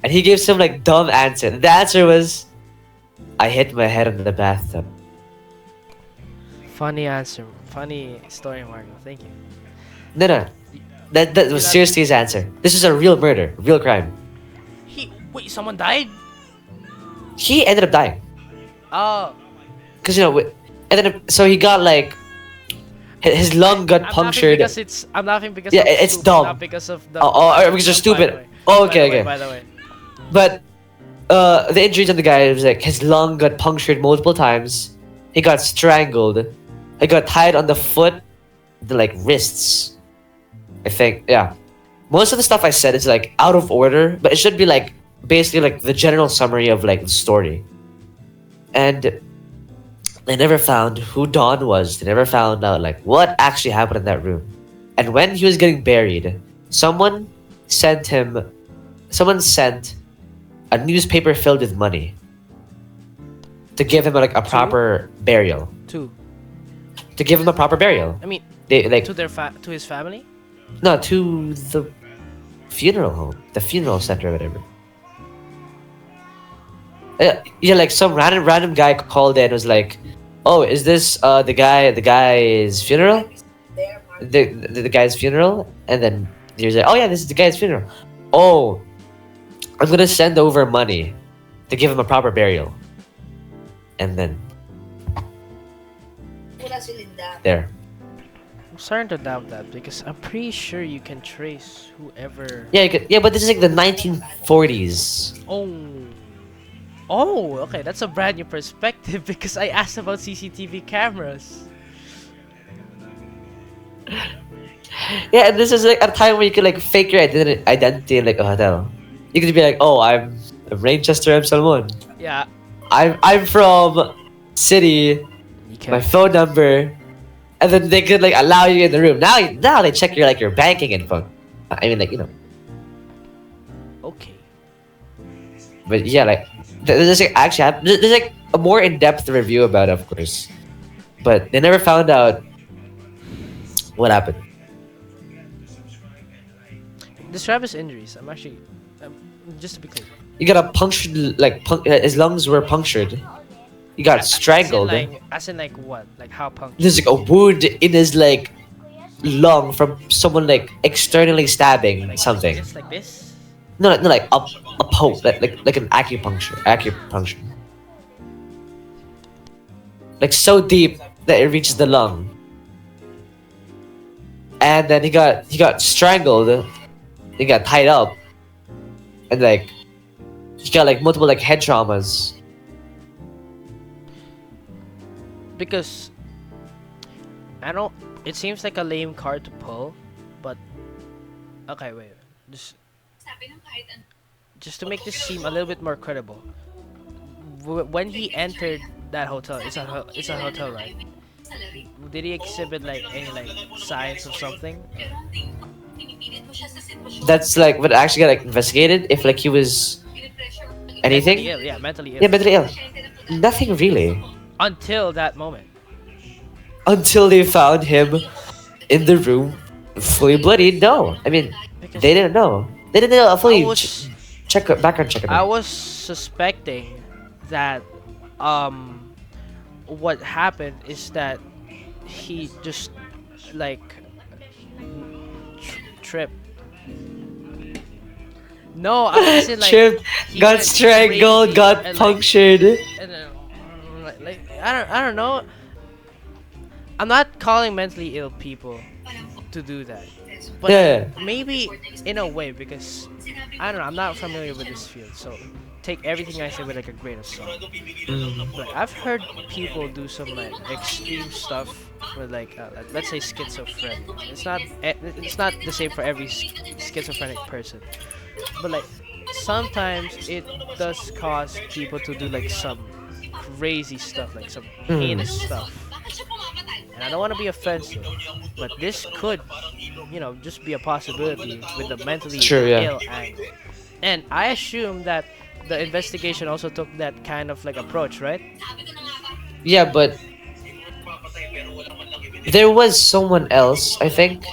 And he gave some like dumb answer. The answer was, "I hit my head on the bathtub." Funny answer. Funny story, Marco. Thank you. No. That was seriously his answer. This is a real murder, real crime. Wait, someone died? He ended up dying. Oh. Cause and then so he got like his lung got punctured. I'm laughing because yeah, of it's stupid, dumb. not because of the. Because you're stupid. Oh, okay. By the way. But the injuries on the guy was like his lung got punctured multiple times. He got strangled. He got tied on the foot, the like wrists. I think Most of the stuff I said is like out of order, but it should be like basically like the general summary of like the story. And they never found who Don was. They never found out like what actually happened in that room. And when he was getting buried, someone sent a newspaper filled with money to give him like a proper burial. To give him a proper burial. I mean, they like to his family? No, to the funeral home, the funeral center, or whatever. Yeah, like some random guy called in and was like, "Oh, is this the guy's funeral? The guy's funeral?" And then he was like, "Oh yeah, this is the guy's funeral. Oh, I'm gonna send over money to give him a proper burial." And then there. I'm starting to doubt that because I'm pretty sure you can trace whoever. Yeah, you could, yeah, but this is like the 1940s. Oh. Oh, okay, that's a brand new perspective because I asked about CCTV cameras. Yeah, and this is like a time where you could like fake your identity in like a hotel. You could be like, "Oh, I'm Rainchester M. Salmon. Yeah, I'm from city. you My can. phone number," and then they could like allow you in the room. Now they check your banking info. I mean, like, you know. Okay. But yeah, like there's like there's like a more in-depth review about it, of course, but they never found out what happened. Describe his injuries. Just to be clear. You got a punctured his lungs were punctured. You got strangled. As in like what? Like how punctured? There's like a wound in his like lung from someone like externally stabbing something. Just like this? No, like a poke, like an acupuncture. Like so deep that it reaches the lung. And then he got strangled. He got tied up. And like he got like multiple like head traumas. Because I don't. It seems like a lame card to pull, but okay, wait. Just to make this seem a little bit more credible. When he entered that hotel, it's a hotel, right? Did he exhibit like any like signs of something? That's like what actually got like investigated. If like he was anything. Mentally ill, yeah, mentally ill. Yeah, mentally ill. Nothing really. Until that moment. Until they found him in the room, fully bloodied. No, I mean Because they didn't know. They didn't know. Fully I was- background check. I was suspecting that what happened is that he just like tripped. No, I was in like Tripped, he got went strangled, crazy got and, like, punctured. and then, like I don't know. I'm not calling mentally ill people to do that, but Yeah. maybe in a way because I don't know. I'm not familiar with this field, so take everything I say with like a grain of salt. But I've heard people do some like extreme stuff with like let's say schizophrenia. It's not the same for every schizophrenic person, but like sometimes it does cause people to do like some crazy stuff, like some heinous stuff. And I don't want to be offensive, but this could, just be a possibility with the mentally True, yeah. ill angle. And I assume that the investigation also took that kind of like approach, right? Yeah, but there was someone else, I think,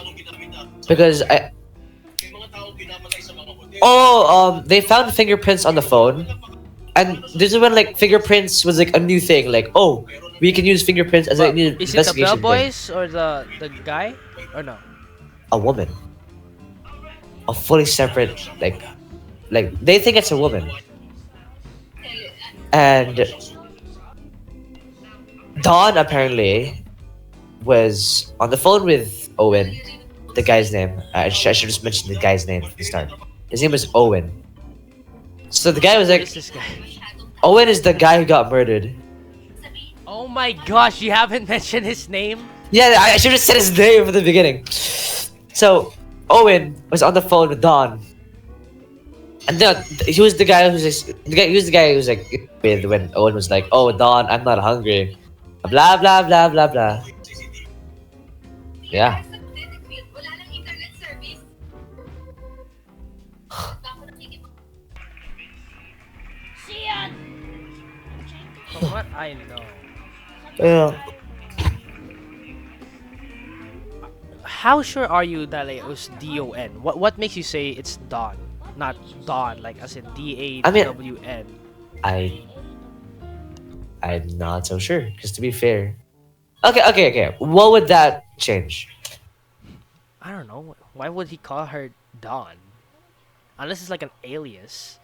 because they found fingerprints on the phone, and this is when like fingerprints was like a new thing. Like, oh, we can use fingerprints as a But new is it the investigation thing. bellboys or the guy, or no? A woman, a fully separate like they think it's a woman, and Dawn apparently was on the phone with Owen, the guy's name. I should just mention the guy's name from the start. His name was Owen. So the guy was Who like, is this guy? Owen is the guy who got murdered. Oh my gosh, you haven't mentioned his name? Yeah, I should have said his name from the beginning. So Owen was on the phone with Dawn, and then he was the guy who was like with when Owen was like, "Oh, Dawn, I'm not hungry," blah blah blah blah blah. Yeah. From what I know, Yeah. how sure are you that like, it was Don? What makes you say it's Don, not Don, like as in I mean, DAWN? I I'm not so sure. Because to be fair, okay. What would that change? I don't know. Why would he call her Don? Unless it's like an alias.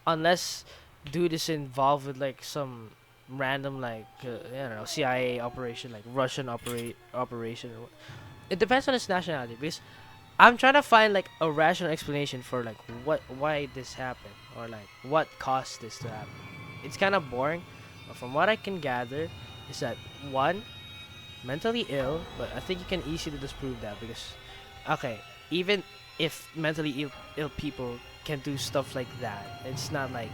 Unless dude is involved with like some random like I don't know CIA operation, like Russian operation. It depends on his nationality because I'm trying to find like a rational explanation for like why this happened or like what caused this to happen. It's kind of boring, but from what I can gather, is that one, mentally ill, but I think you can easily disprove that because, okay, even if mentally ill people can do stuff like that, it's not like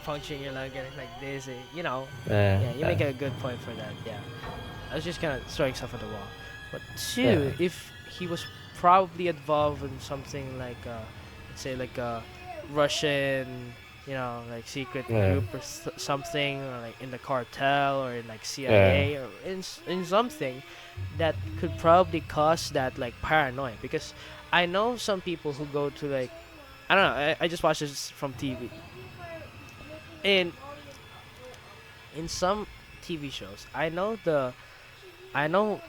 puncturing your lung getting like this, you know. Yeah, you make a good point for that. Yeah, I was just kind of throwing stuff at the wall. But Yeah. two, if he was probably involved in something like, let's say like a Russian, you know, like secret Yeah. group or something, or like in the cartel or in like Yeah. CIA or in something that could probably cause that like paranoia. Because I know some people who go to like, I don't know, I just watched this from TV. In some TV shows, I know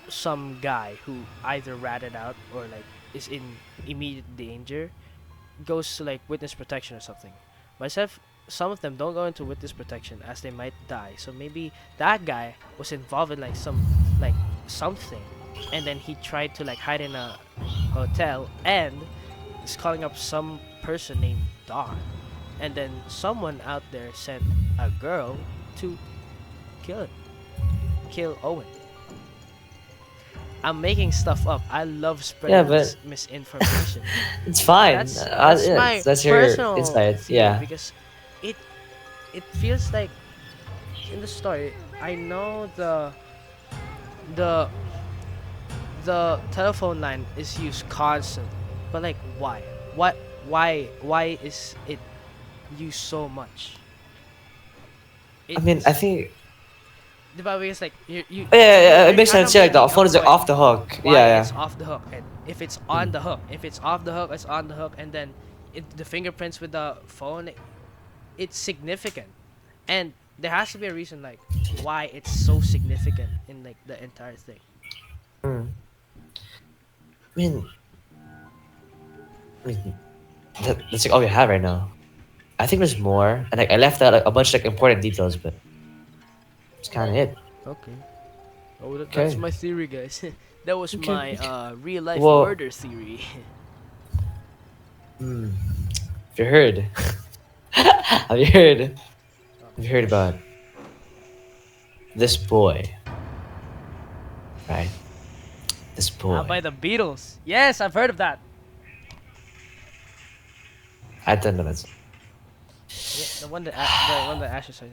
some guy who either ratted out or like is in immediate danger goes to like witness protection or something. Myself, some of them don't go into witness protection as they might die. So maybe that guy was involved in like like something, and then he tried to like hide in a hotel and is calling up some person named Dawn, and then someone out there sent a girl to kill him, kill Owen. I'm making stuff up. I love Yeah, spreading but misinformation. it's fine. That's Yeah, my that's your personal insight. theory Yeah. because it it feels like in the story I know the the telephone line is used constantly, but like why? What why is it used so much? I mean, I It's think. the Bobby is like It you're makes kind of sense. Yeah, like the making a phone is like point off the hook. why Yeah, it's off the hook, and if it's yeah. on the hook, if it's off the hook, it's on the hook, and then the fingerprints with the phone, it's significant, and there has to be a reason like why it's so significant in like the entire thing. Mm. I mean, that's like all we have right now. I think there's more, and like I left out like a bunch of like important details, but it's kind of it. Okay. Oh, that's Okay. my theory, guys. That was Okay. my Okay. real life Well, murder theory. mm, have you heard? Have you heard? Have you heard about this boy? Right. This By boy. the Beatles. Yes, I've heard of that. I don't know. That's. Yeah, the one that Asher says.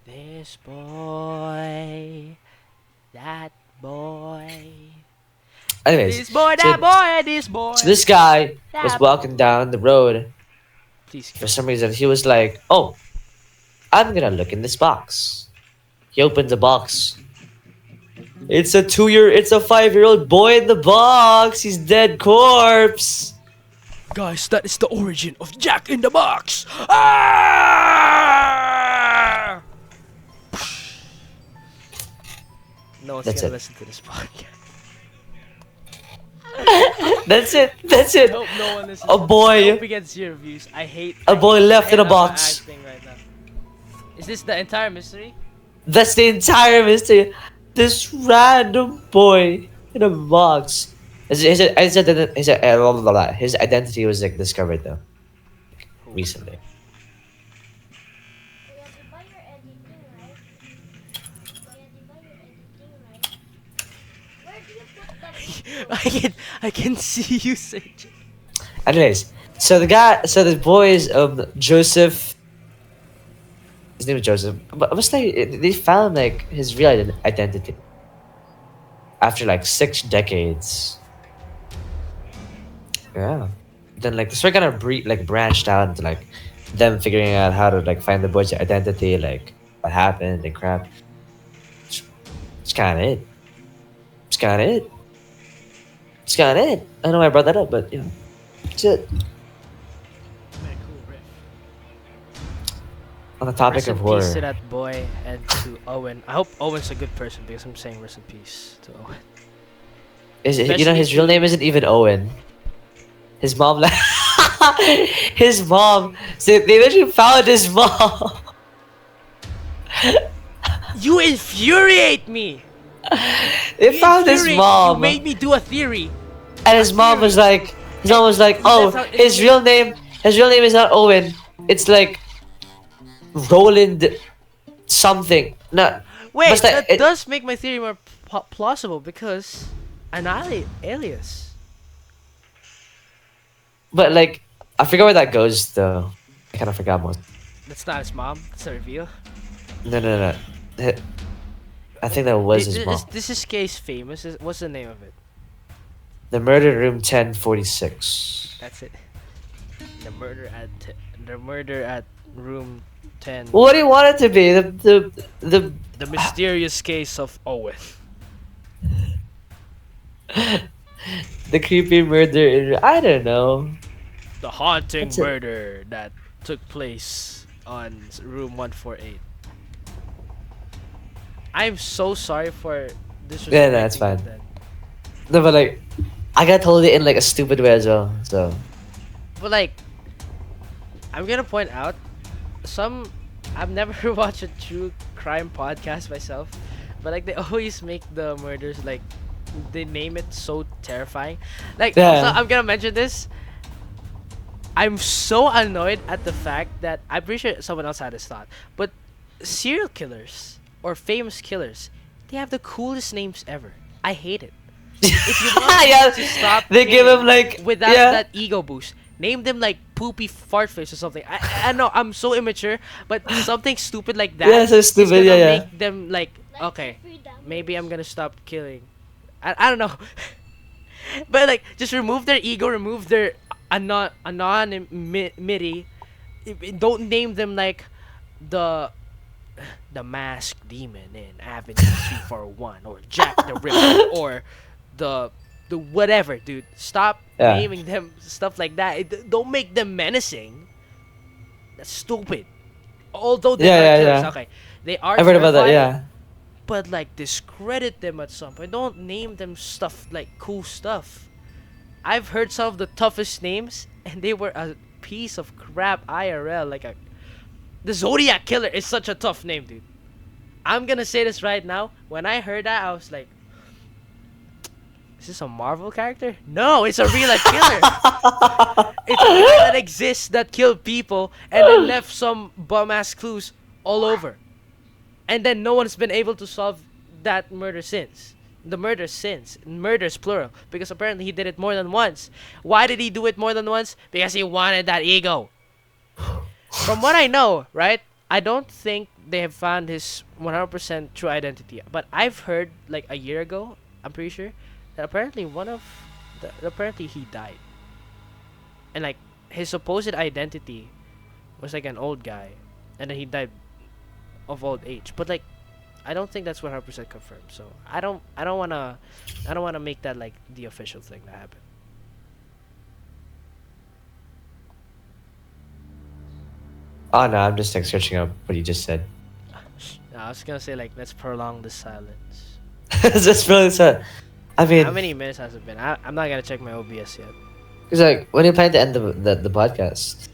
This boy, that boy, Anyways, this boy, so that boy, this so boy, this guy was that boy. walking down the road. Please For kill me. some reason, he was like, "Oh, I'm gonna look in this box." He opened the box. It's a 5-year-old boy in the box. He's dead corpse. Guys, that is the origin of Jack in the Box. Ah! No one's That's gonna it. listen to this podcast. That's it. That's I it. hope no one listens. A I hope boy. we get 0 views. A boy I left hate in a how I'm box. acting right now. Is this the entire mystery? That's the entire mystery. This random boy in a box. His identity was like discovered though Who? recently. I can see you say. Anyways, so the boy is Joseph. His name is Joseph. But what's they found like his real identity after like 6 decades. Yeah. Then like the story kind of branched out into like them figuring out how to like find the boy's identity, like what happened and crap. It's kind of it. It's kind of it. That's kind of it. I know I brought that up, but that's it. Man, cool riff. On the topic Rest in of peace to horror, that boy and to Owen. I hope Owen's a good person because I'm saying rest in peace to Owen. Especially his real to name isn't even Owen. His mom, like, his mom. So they literally found his mom. you infuriate me. They You found his infuriate me. You mom, made me do a theory. and A theory. his mom was like, He oh, left out his his real name is not Owen. It's like Roland something. No, Wait, basta that it, does make my theory more plausible because an alias. but like I forgot where that goes though. I kind of forgot most. That's not his mom. That's a reveal. No. Eh, I think that was his mom. This is case famous. What's the name of it? The Murder Room 1046. That's it. The murder at the murder at room 10. What do you want it to be? The The mysterious case of Owen. the creepy murder. I don't know. The haunting That's it. murder that took place on room 148. I'm so sorry for this. Yeah, no, it's fine. No, but like, I got told it in like a stupid way as well. So But like, I'm gonna point out some. I've never watched a true crime podcast myself, but like they always make the murders like they name it so terrifying. Like, Yeah. also, I'm gonna mention this. I'm so annoyed at the fact that I'm pretty sure someone else had this thought, but serial killers or famous killers, they have the coolest names ever. I hate it. If you want Yeah, to stop they give killing him like without yeah. that ego boost, name them like poopy fart face or something. I know I'm so immature, but something stupid like that Yeah, so is stupid, gonna yeah. make them like, okay, maybe I'm gonna stop killing. I don't know. But like, just remove their ego, remove their anonymity. Don't name them like the masked demon in Avenue 341 or Jack the Ripper or the whatever, dude. Stop Yeah. naming them stuff like that. Don't make them menacing. That's stupid. Although they are killers, okay, they are I've heard about that. terrifying, Yeah. but like discredit them at some point. Don't name them stuff like cool stuff. I've heard some of the toughest names, and they were a piece of crap IRL. Like the Zodiac Killer is such a tough name, dude. I'm gonna say this right now. When I heard that, I was like, "Is this a Marvel character? No, it's a real life killer. It's a guy that exists that killed people and then left some bum ass clues all over, and then no one's been able to solve that murder since." The murder since. Murders plural. Because apparently he did it more than once. Why did he do it more than once? Because he wanted that ego. From what I know, right? I don't think they have found his 100% true identity. But I've heard, like a year ago, I'm pretty sure, that apparently apparently he died. And like, his supposed identity was like an old guy. And then he died of old age. But like, I don't think that's 100% confirmed. So I don't wanna make that like the official thing that happened. Oh no, I'm just like searching up what you just said. I was gonna say like let's prolong the silence. Just really sad. I mean, How many minutes has it been? I'm not gonna check my OBS yet. it's like when you plan to end the podcast.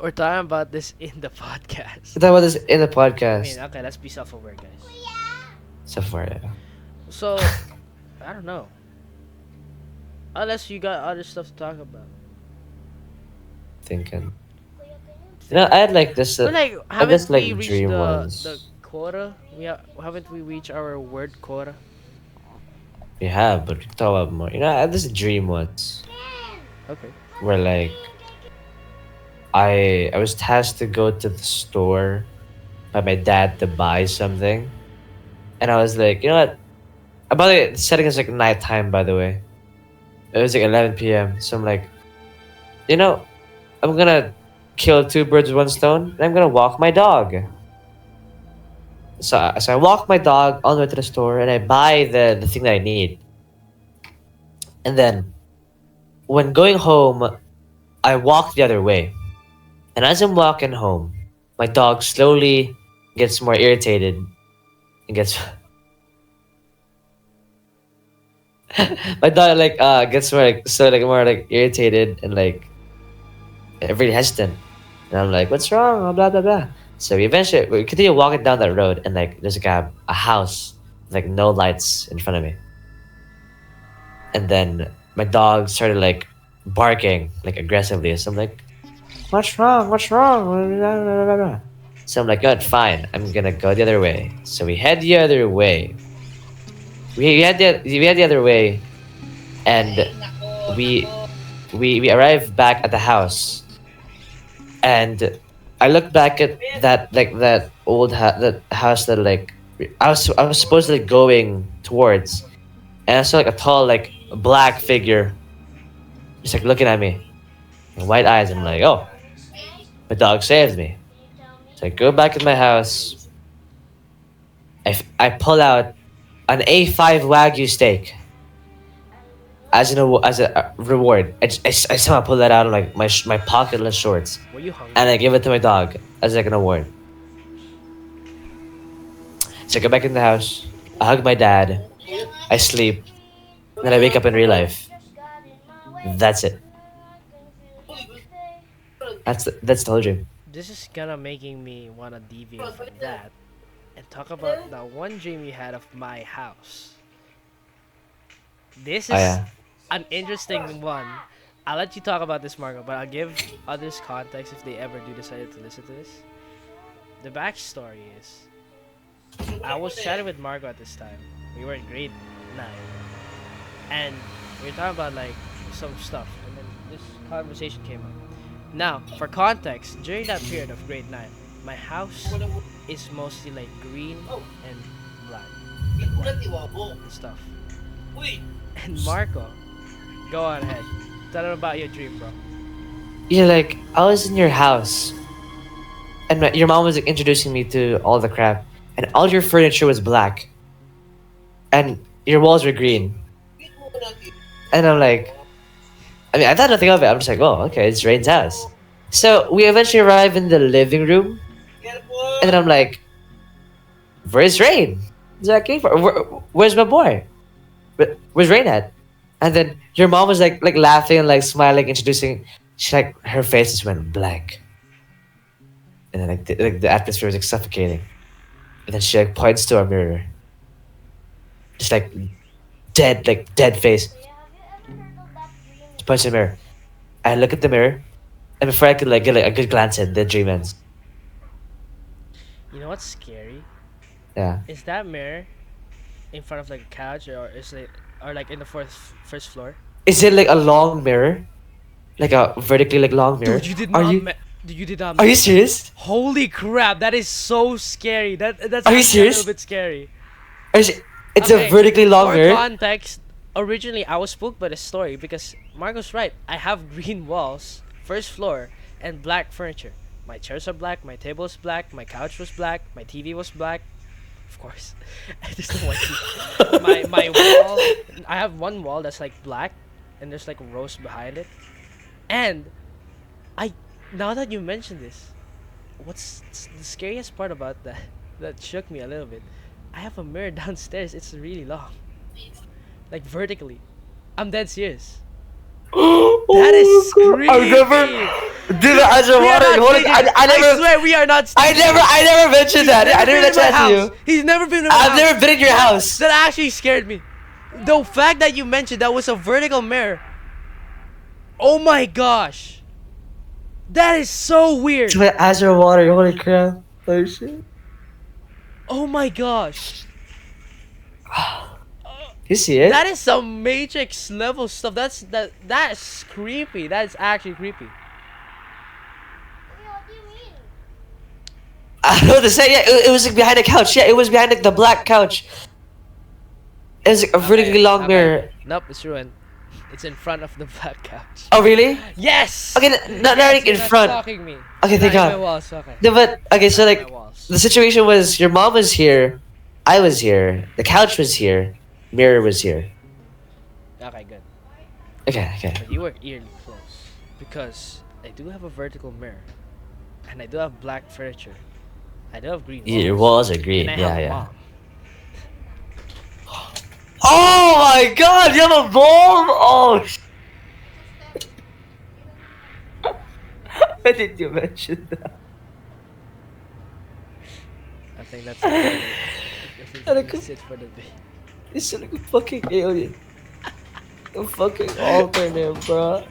We're talking about this in the podcast. We talk about this in the I podcast. mean, okay, let's be self-aware, guys. So far, yeah. So, I don't know. Unless you got other stuff to talk about. Thinking. You know, I had like this. But like, I just haven't we like reached dream the ones. quota? Haven't we reached our word quota? We have, but we can talk about more. You know, I had this dream once Okay. where like I was tasked to go to the store by my dad to buy something, and I was like, you know what? By the way, the setting is like nighttime. By the way, it was like 11 p.m. So I'm like, you know, I'm gonna kill two birds with one stone, and I'm gonna walk my dog. So I walk my dog all the way to the store, and I buy the thing that I need. And then when going home, I walk the other way. And as I'm walking home, my dog slowly gets more irritated and gets my dog gets more more like irritated and like really hesitant. And I'm like, what's wrong? Blah blah blah. So we continue walking down that road and like there's like a house like no lights in front of me. And then my dog started like barking like aggressively. So I'm like, what's wrong? What's wrong? Blah, blah, blah, blah. So I'm like, good, fine. I'm gonna go the other way. So we head the other way. We head the other way, and we we arrive back at the house. And I look back at that that house that like I was supposedly going towards, and I saw like a tall like black figure, just like looking at me, white eyes. I'm like, oh, my dog saved me. So I go back in my house. I pull out an A5 Wagyu steak as a reward. I somehow pull that out of like my pocketless shorts, Were you hungry? and I give it to my dog as like an award. So I go back in the house. I hug my dad. I sleep. Then I wake up in real life. That's it. That's the whole dream. This is gonna making me wanna deviate from that and talk about that one dream you had of my house. This Oh is yeah. an interesting one. I'll let you talk about this, Marco, but I'll give others context if they ever do decide to listen to this. The backstory is I was chatting with Marco at this time. We were in grade 9. And we were talking about like some stuff. And then this conversation came up. Now, for context, during that period of grade 9, my house is mostly like green and black and stuff. And Marco, go on ahead. Tell them about your dream, bro. Yeah, like I was in your house, and your mom was like, introducing me to all the crap, and all your furniture was black, and your walls were green. And I'm like, I mean, I thought nothing of it. I'm just like, oh, okay, it's Rain's house. So we eventually arrive in the living room, and then I'm like, where's Rain? Is that came for? Where's my boy? Where's Rain at? And then your mom was like laughing and like smiling, introducing. She like her face just went blank, and then like the atmosphere was like suffocating. And then she like points to our mirror, just like dead face. She points to the mirror. I look at the mirror, and before I could like get like a good glance at the dream ends. You know what's scary? Yeah. Is that mirror in front of like a couch or is it or like in the first floor? Is it like a long mirror, like a vertically like long mirror? Dude, you did Are not. you Dude, you did not. are you serious? Holy crap! That is so scary. That's Are you actually serious? a little bit scary. It's Okay, a vertically long for mirror. context, originally I was spooked by the story because Marco's right. I have green walls, first floor, and black furniture. My chairs are black. My table is black. My couch was black. My TV was black. Of course, I just don't want to. My wall. I have one wall that's like black, and there's like rows behind it. And I now that you mention this, what's the scariest part about that that shook me a little bit? I have a mirror downstairs. It's really long, like vertically. I'm dead serious. That is creepy. I've never, dude. As a We are water, not hold it, sneaking. I never, I swear we are not. I never mentioned that. I never mentioned that to you. He's never been in my I've house. never been in your house. That actually scared me. The fact that you mentioned that was a vertical mirror. Oh my gosh. That is so weird. My eyes are watering. Holy crap! Oh shit! Oh my gosh. You see it? That is some Matrix level stuff. That's creepy. That is actually creepy. I don't know what to say. Yeah, it was like behind the couch. Yeah, it was behind like the black couch. It was like a vertically long mirror. Nope, it's ruined. It's in front of the black couch. Oh really? Yes. Okay, not like in You're front. stalking me. Okay, thank Not in God. my walls, okay. No, but okay, so My like walls. the situation was your mom was here, I was here, the couch was here, mirror was here. Okay, good. Okay. But you are eerily close because I do have a vertical mirror, and I do have black furniture. I do have green It walls, was a and green. I have Yeah, a yeah. mom. Oh my god, you have a bomb! Oh, why did you mention that? I think that's it for the. You're like a, That's it for the day. you're like a fucking alien. A fucking alternate, bro.